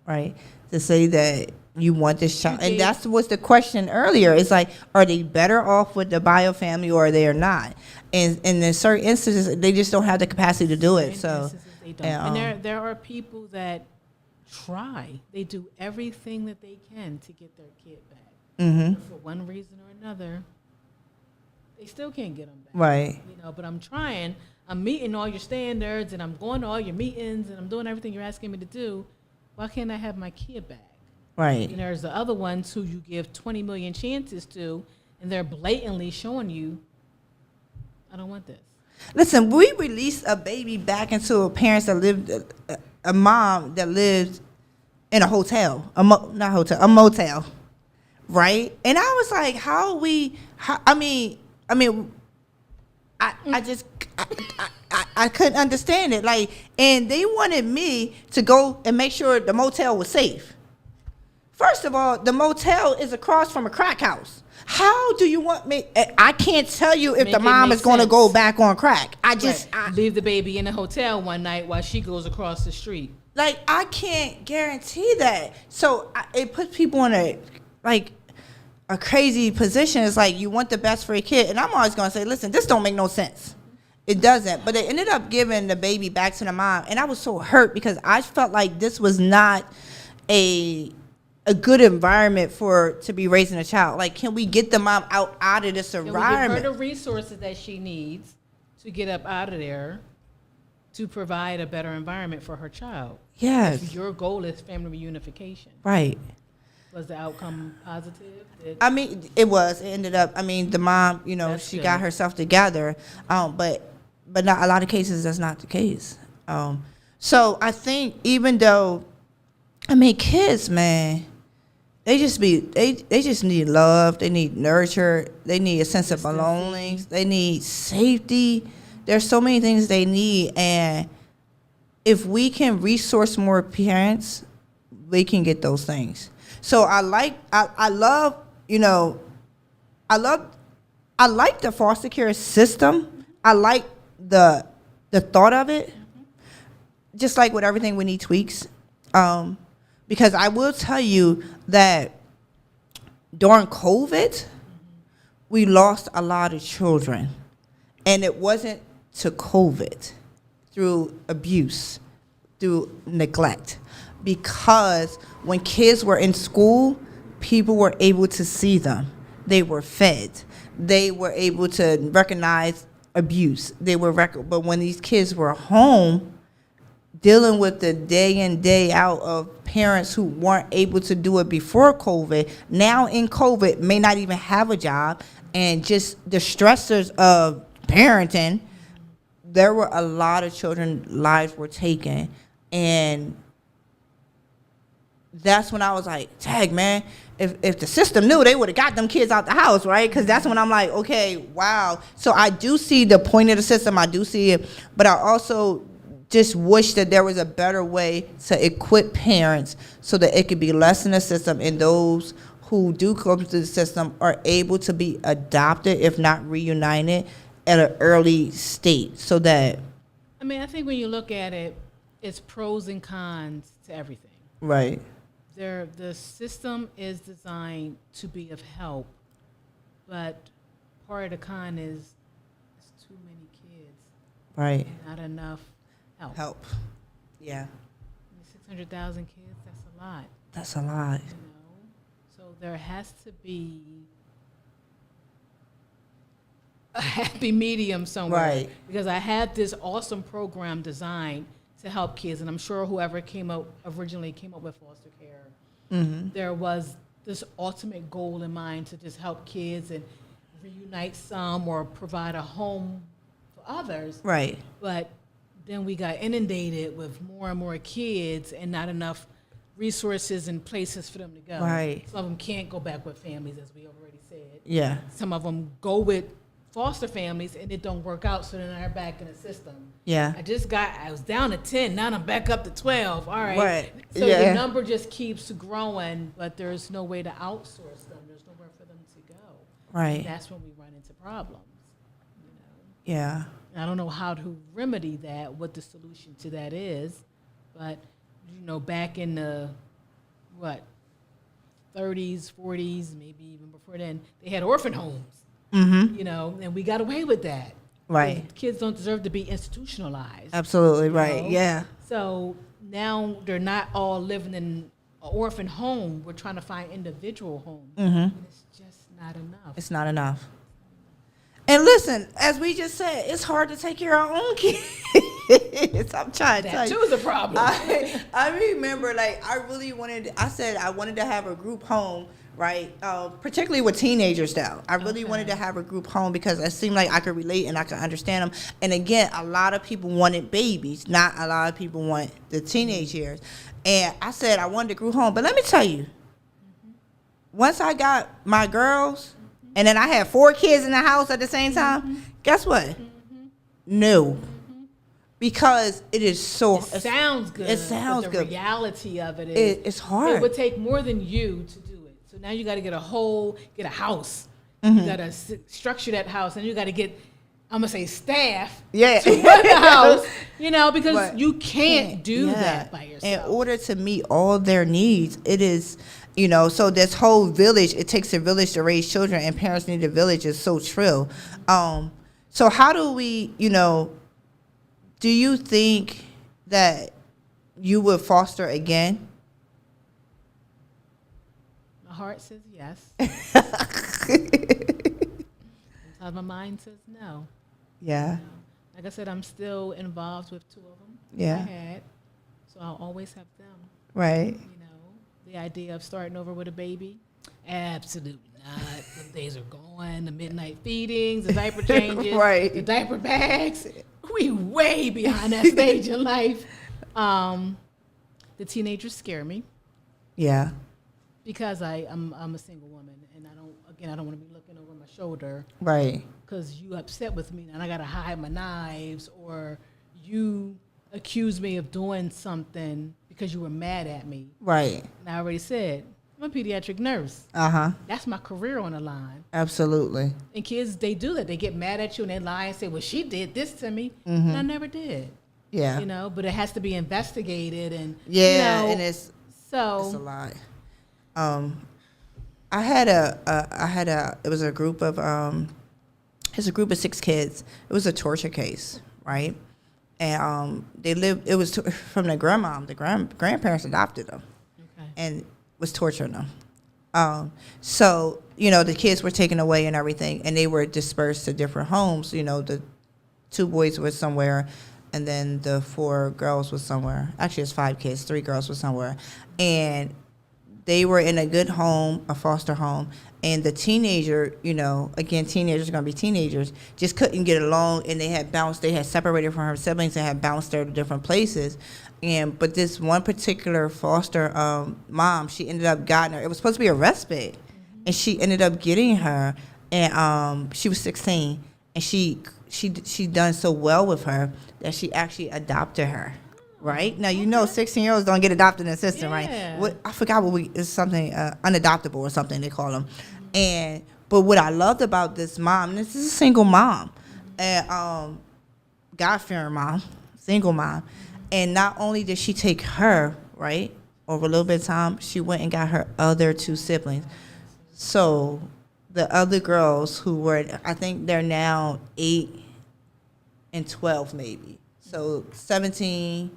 Right. To say that you want this child. And that's was the question earlier. It's like, are they better off with the bio family, or they are not? And in certain instances, they just don't have the capacity to do it. So, they don't. And there are people that try. They do everything that they can to get their kid back. For one reason or another, they still can't get them back. Right. But I'm trying. I'm meeting all your standards, and I'm going to all your meetings, and I'm doing everything you're asking me to do. Why can't I have my kid back? Right. And there's the other ones who you give 20 million chances to, and they're blatantly showing you, I don't want this. Listen, we released a baby back into a parents that lived, a mom that lived in a hotel, a motel, right? And I was like, I couldn't understand it. Like, and they wanted me to go and make sure the motel was safe. First of all, the motel is across from a crack house. How do you want me? I can't tell you if the mom is going to go back on crack. Leave the baby in a hotel one night while she goes across the street. Like, I can't guarantee that. So it puts people in a crazy position. It's like, you want the best for your kid. And I'm always going to say, listen, this don't make no sense. It doesn't. But they ended up giving the baby back to the mom. And I was so hurt because I felt like this was not a good environment to be raising a child. Like, can we get the mom out of this environment? Can we give her the resources that she needs to get up out of there to provide a better environment for her child? Yes. If your goal is family reunification. Right. Was the outcome positive? It was. It ended up, the mom, That's she good. got herself together. But not a lot of cases, that's not the case. So I think even though, kids, man, they just need love. They need nurture. They need a sense of belonging. They need safety. There's so many things they need. And if we can resource more parents, we can get those things. So I like the foster care system. I like the thought of it. Just like with everything, we need tweaks. Because I will tell you that during COVID, we lost a lot of children. And it wasn't to COVID, through abuse, through neglect. Because when kids were in school, people were able to see them. They were fed. They were able to recognize abuse. But when these kids were home, dealing with the day in, day out of parents who weren't able to do it before COVID, now in COVID may not even have a job, and just the stressors of parenting, there were a lot of children lives were taken. And that's when I was like, tag, man, if the system knew, they would have got them kids out the house, right? Because that's when I'm like, okay, wow. So I do see the point of the system. I do see it. But I also just wish that there was a better way to equip parents so that it could be less in the system, and those who do come to the system are able to be adopted, if not reunited, at an early state. So that... I think when you look at it, it's pros and cons to everything. Right. The system is designed to be of help, but part of the con is it's too many kids. Right. Not enough help. Yeah. 600,000 kids, that's a lot. That's a lot. So there has to be a happy medium somewhere. Right. Because I had this awesome program designed to help kids, and I'm sure whoever originally came up with foster care, there was this ultimate goal in mind to just help kids and reunite some or provide a home for others. Right. But then we got inundated with more and more kids and not enough resources and places for them to go. Right. Some of them can't go back with families, as we already said. Yeah. Some of them go with foster families and it don't work out, so then they're back in the system. Yeah. I was down to 10, now I'm back up to 12. All right. Right. So Yeah. the number just keeps growing, but there's no way to outsource them. There's nowhere for them to go. Right. And that's when we run into problems. Yeah. I don't know how to remedy that, what the solution to that is, but back in the 30s, 40s, maybe even before then, they had orphan homes. And we got away with that. Right. Kids don't deserve to be institutionalized. Absolutely right. Yeah. So now they're not all living in an orphan home. We're trying to find individual homes. And it's just not enough. It's not enough. And listen, as we just said, it's hard to take care of our own kids. I'm trying to tell you. That too is a problem. I remember, I really wanted to have a group home, right? Particularly with teenagers, though. I really wanted to have a group home because it seemed like I could relate and I could understand them. And again, a lot of people wanted babies. Not a lot of people want the teenage years. And I said I wanted a group home. But let me tell you, once I got my girls, and then I had 4 kids in the house at the same time, guess what? No. Because it is so... It sounds good. It sounds but good. The reality of it is... It's hard. It would take more than you to do it. So now you got to get a house. You got to structure that house. And you got to get, I'm going to say, staff to run the house. Because But you can't do that by yourself. In order to meet all their needs, it is... so this whole village, it takes a village to raise children, and parents need a village is so true. So how do we, do you think that you would foster again? My heart says yes. Sometimes my mind says no. Yeah. Like I said, I'm still involved with 2 of them Yeah. I had. So I'll always have them. Right. The idea of starting over with a baby, absolutely not. The days are gone. The midnight feedings, the diaper changes, Right. the diaper bags. We way behind that stage in life. The teenagers scare me Yeah. because I'm a single woman, and I don't want to be looking over my shoulder Right. because you upset with me and I gotta hide my knives, or you accuse me of doing something because you were mad at me. Right. And I already said, I'm a pediatric nurse. Uh-huh. That's my career on the line. Absolutely. And kids, they do that. They get mad at you and they lie and say, well, she did this to me. And I never did. Yeah. But it has to be investigated. And, And it's a so, lot. It was a group of 6 kids. It was a torture case, right? And it was from the grandmom. The grandparents adopted them and was torturing them. So, the kids were taken away and everything, and they were dispersed to different homes. The 2 boys were somewhere, and then the 4 girls was somewhere. Actually, it's 5 kids. 3 girls was somewhere. And they were in a good home, a foster home, and the teenager, again, teenagers are going to be teenagers, just couldn't get along, and they had separated from her siblings and had bounced her to different places. But this one particular foster mom, she ended up getting her. It was supposed to be a respite, and she ended up getting her, and she was 16, and she done so well with her that she actually adopted her. Right now, 16-year-olds don't get adopted in the system, right? I forgot it's something unadoptable or something they call them. But what I loved about this mom, and this is a single mom, and God-fearing mom, single mom, and not only did she take her, right, over a little bit of time, she went and got her other 2 siblings. So the other girls who were, I think they're now 8 and 12 maybe. So 17,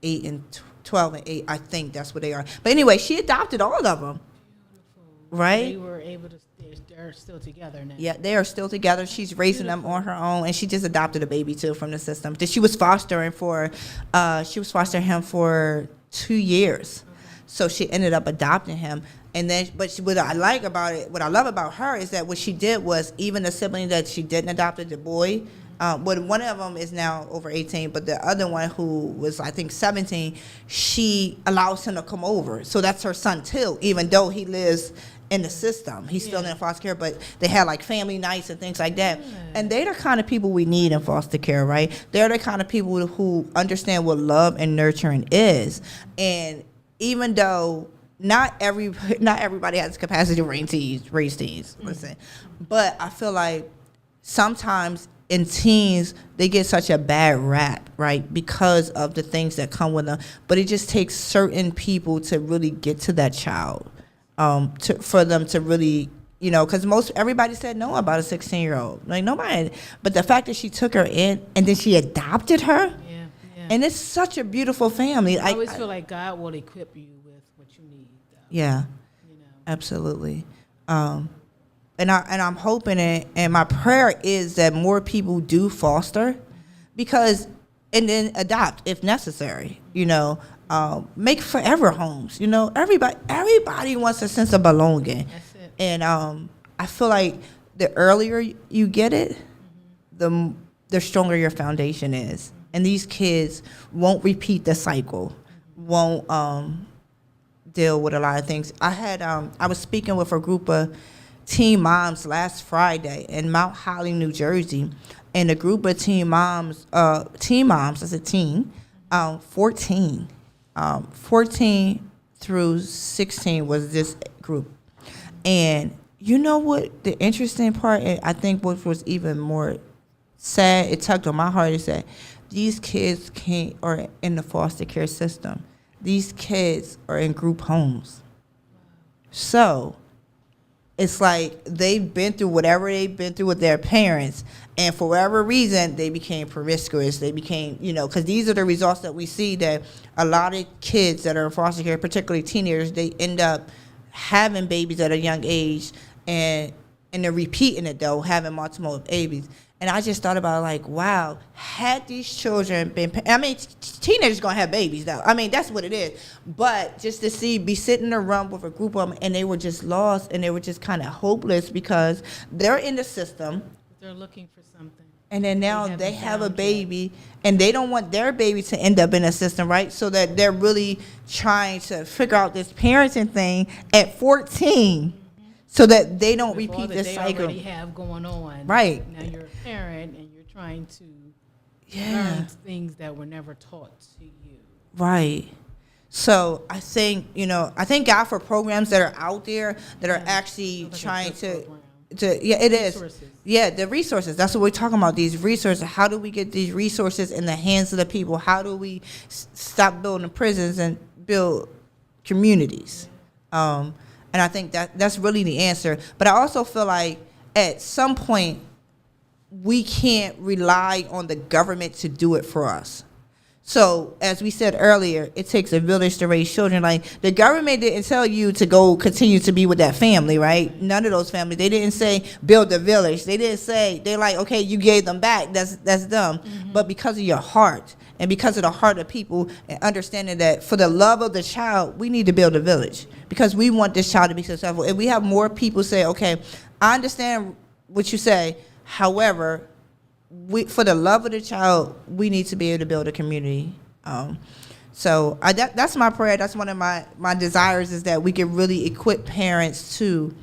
8 and 12 and 8, I think that's what they are. But anyway, she adopted all of them. Right? They were able to, they're still together now. Yeah, they are still together. She's raising them on her own, and she just adopted a baby too from the system. She was fostering him for 2 years. So she ended up adopting him. And then, what I love about her is that what she did was, even the sibling that she didn't adopt, the boy, one of them is now over 18, but the other one, who was, I think, 17, she allows him to come over. So that's her son too, even though he lives in the system. He's still in foster care, but they had like family nights and things like that. And they're the kind of people we need in foster care, right? They're the kind of people who understand what love and nurturing is. And even though not everybody has the capacity to raise teens, listen, but I feel like sometimes in teens, they get such a bad rap, right, because of the things that come with them. But it just takes certain people to really get to that child, for them to really, because everybody said no about a 16-year-old. Like, nobody. But the fact that she took her in and then she adopted her, and it's such a beautiful family. I always feel like God will equip you with what you need, though. Yeah, absolutely. And I'm hoping it, and my prayer is that more people do foster, and then adopt if necessary. Make forever homes. Everybody wants a sense of belonging. That's And I feel like the earlier you get it, the stronger your foundation is. And these kids won't repeat the cycle, won't deal with a lot of things. I was speaking with a group of teen moms last Friday in Mount Holly, New Jersey, and a group of teen moms, as a teen, 14 through 16 was this group. And you know what the interesting part, and I think what was even more sad, it tugged on my heart, is that these kids are in the foster care system. These kids are in group homes. So it's like they've been through whatever they've been through with their parents, and for whatever reason, they became promiscuous. They became, because these are the results that we see, that a lot of kids that are in foster care, particularly teenagers, they end up having babies at a young age, and they're repeating it, though, having multiple babies. And I just thought about, like, wow, had these children been, teenagers going to have babies, though. That's what it is. But just to be sitting in a room with a group of them, and they were just lost, and they were just kind of hopeless because they're in the system. They're looking for something. And then now they have a baby, and they don't want their baby to end up in a system, right? So that they're really trying to figure out this parenting thing at 14. So that they don't repeat this cycle. They already have going on. Right. Now you're a parent and you're trying to learn things that were never taught to you. Right. So I think God for programs that are out there that are actually trying to it is. Yeah, the resources. That's what we're talking about, these resources. How do we get these resources in the hands of the people? How do we stop building prisons and build communities? And I think that's really the answer. But I also feel like at some point we can't rely on the government to do it for us. So as we said earlier, it takes a village to raise children. Like, the government didn't tell you to go continue to be with that family, right? None of those families. They didn't say build a village. They didn't say, they're like, okay, you gave them back. That's them. Mm-hmm. But because of your heart and because of the heart of people and understanding that for the love of the child, we need to build a village because we want this child to be successful. If we have more people say, okay, I understand what you say, however, for the love of the child, we need to be able to build a community. So that's my prayer. That's one of my desires, is that we can really equip parents to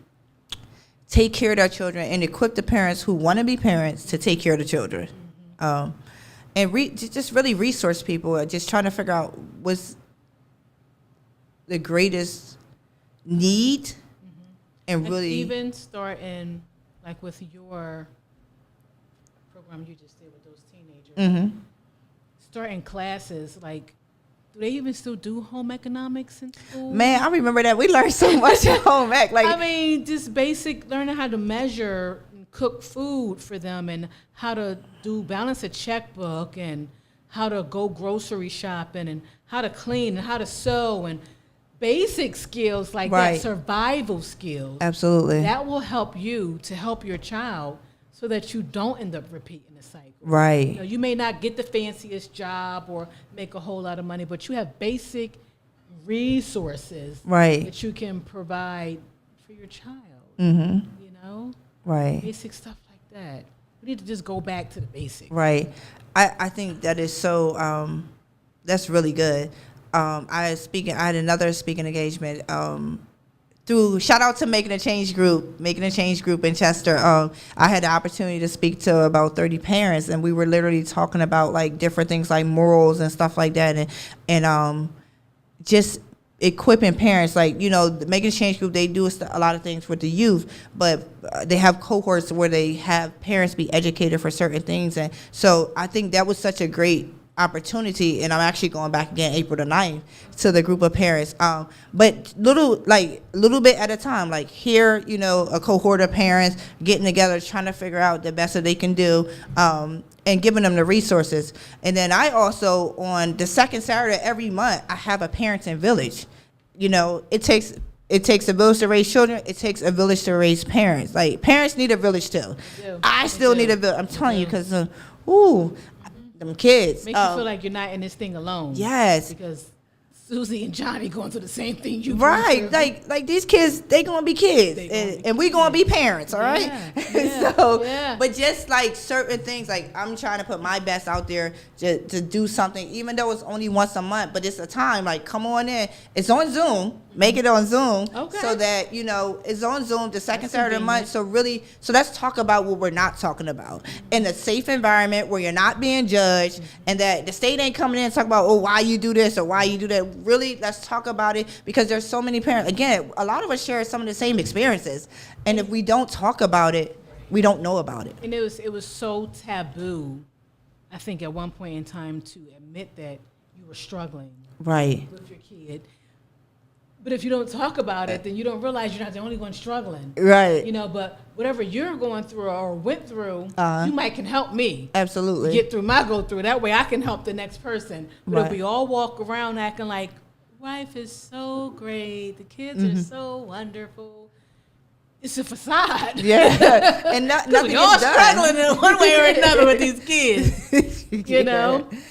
take care of their children and equip the parents who want to be parents to take care of the children. And just really resource people, just trying to figure out what's the greatest need and really... even starting, like with your program you just did with those teenagers, starting classes, like, do they even still do home economics in school? Man, I remember that. We learned so much at home ec. Like, just basic learning how to measure and cook food for them, and how to balance a checkbook, and how to go grocery shopping, and how to clean, and how to sew, and basic skills like that, survival skills. Absolutely. That will help you to help your child so that you don't end up repeating the cycle. Right. You may not get the fanciest job or make a whole lot of money, but you have basic resources that you can provide for your child. Right. Basic stuff like that. We need to just go back to the basics. Right. I think that is so, that's really good. I had another speaking engagement shout out to Making a Change Group in Chester. I had the opportunity to speak to about 30 parents, and we were literally talking about like different things like morals and stuff like that, and just equipping parents. Like, the Making a Change Group, they do a lot of things with the youth, but they have cohorts where they have parents be educated for certain things, and so I think that was such a great opportunity, and I'm actually going back again April the 9th to the group of parents, but little bit at a time, like here, a cohort of parents getting together trying to figure out the best that they can do, and giving them the resources. And then I also, on the second Saturday every month, I have a parenting village. It takes a village to raise children. It takes a village to raise parents. Like, parents need a village too. I still need a village. I'm telling you, because them kids. Make you feel like you're not in this thing alone. Yes. Because Susie and Johnny going through the same thing you Right, like these kids, they gonna be kids, and we gonna be parents, all right? But just like certain things, like I'm trying to put my best out there to do something, even though it's only once a month, but it's a time, like come on in. It's on Zoom, make it on Zoom, so that, it's on Zoom the second Saturday of the month, so let's talk about what we're not talking about, in a safe environment where you're not being judged, and that the state ain't coming in and talk about, why you do this or why you do that. Really, let's talk about it, because there's so many parents. Again, a lot of us share some of the same experiences, and if we don't talk about it, we don't know about it. And it was so taboo, I think, at one point in time, to admit that you were struggling right with your kid. But if you don't talk about it, then you don't realize you're not the only one struggling. Right. But whatever you're going through or went through, you might can help me. Absolutely. Get through my go through. That way I can help the next person. But Right. if we all walk around acting like life is so great, the kids are so wonderful, it's a facade. Yeah. And nothing We all is done. struggling in one way or another with these kids.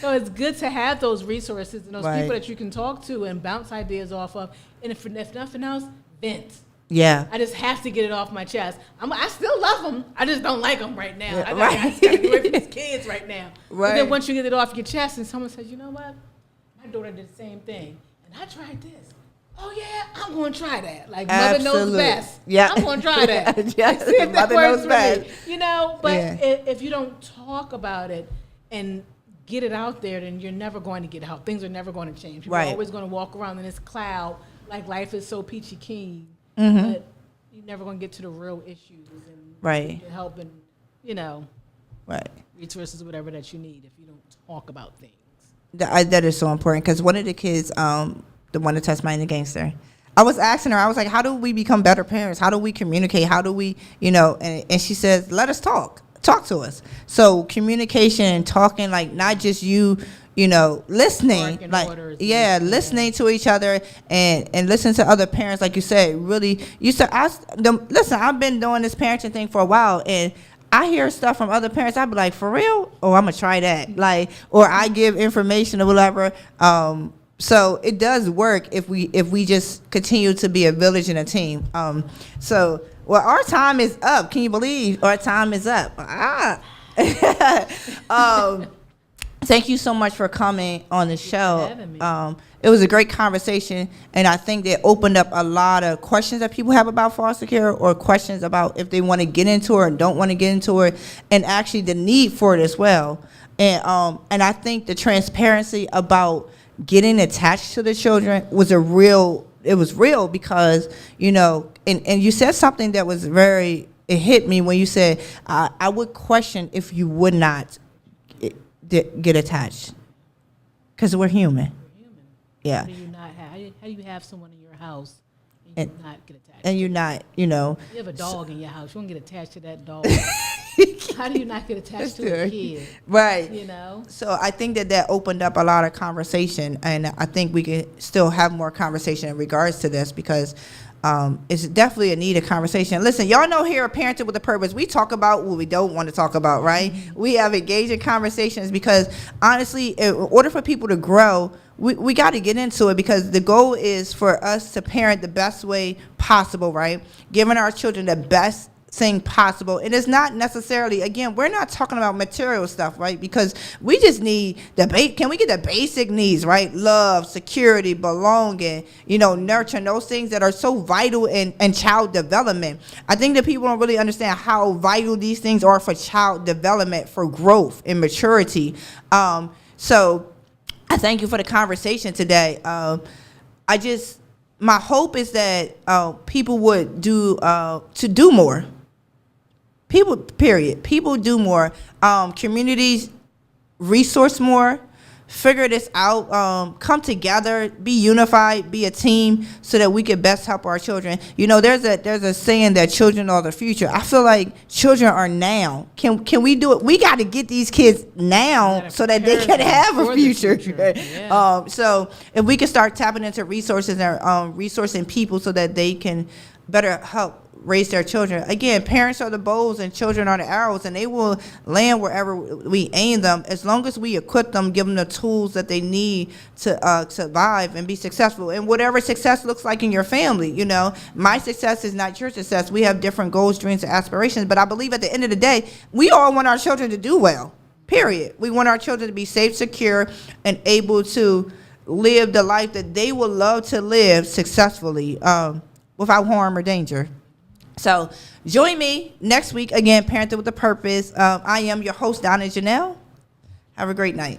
So it's good to have those resources and those Right. people that you can talk to and bounce ideas off of. And if nothing else, vent. Yeah. I just have to get it off my chest. I still love them. I just don't like them right now. I Right. just gotta get away from these kids right now. Right. But then once you get it off your chest and someone says, you know what? My daughter did the same thing. And I tried this. Oh, yeah, I'm going to try that. Like, mother knows Absolutely. best. Yeah. I'm going to try that. Yes, See if that mother works knows for best. me. But Yeah. if you don't talk about it and get it out there, then you're never going to get help. Things are never going to change. You're Right. always going to walk around in this cloud like life is so peachy keen. Mm-hmm. But you're never going to get to the real issues and Right. get help and, Right. resources or whatever that you need if you don't talk about things. That is so important, because one of the kids, the one that touched my gangster, I was asking her, I was like, how do we become better parents? How do we communicate? How do we, and she says, let us talk to us. So communication and talking, like not just you, listening, listening to each other and listen to other parents, like you said, really, you said, listen, I've been doing this parenting thing for a while, and I hear stuff from other parents. I'd be like, for real? Oh, I'm gonna try that. Like, or I give information or whatever. So it does work if we just continue to be a village and a team. Our time is up. Can you believe our time is up? Thank you so much for coming on the show. Thank you for having me. It was a great conversation, and I think that opened up a lot of questions that people have about foster care, or questions about if they want to get into it or don't want to get into it, and actually the need for it as well. And I think the transparency about getting attached to the children was real because, and you said something that was it hit me when you said, I would question if you would not get attached, because we're human. Yeah. How do you not have? How do you have someone in your house and you not get attached? And you're not, You have a dog in your house. You won't get attached to that dog. How do you not get attached to a kid? Right. So I think that opened up a lot of conversation, and I think we can still have more conversation in regards to this, because it's definitely a needed conversation. Listen, y'all know here at Parenting with a Purpose, we talk about what we don't want to talk about, right? Mm-hmm. We have engaging conversations, because honestly, in order for people to grow, we got to get into it, because the goal is for us to parent the best way possible, right? Giving our children the best thing possible. And it's not necessarily, again, we're not talking about material stuff, right? Because we just need can we get the basic needs, right? Love, security, belonging, nurturing, those things that are so vital in child development. I think that people don't really understand how vital these things are for child development, for growth and maturity. So I thank you for the conversation today. My hope is that people would do more. People do more. Communities resource more. Figure this out. Come together. Be unified. Be a team, so that we can best help our children. There's a saying that children are the future. I feel like children are now. Can we do it? We got to get these kids now so that they can have a future. Yeah. So if we can start tapping into resources and resourcing people so that they can better help raise their children. Again, parents are the bows and children are the arrows, and they will land wherever we aim them as long as we equip them, give them the tools that they need to survive and be successful. And whatever success looks like in your family, you know, my success is not your success. We have different goals, dreams, and aspirations, but I believe at the end of the day, we all want our children to do well, period. We want our children to be safe, secure, and able to live the life that they would love to live successfully without harm or danger. So join me next week, again, Parenting with a Purpose. I am your host, Donna Janel. Have a great night.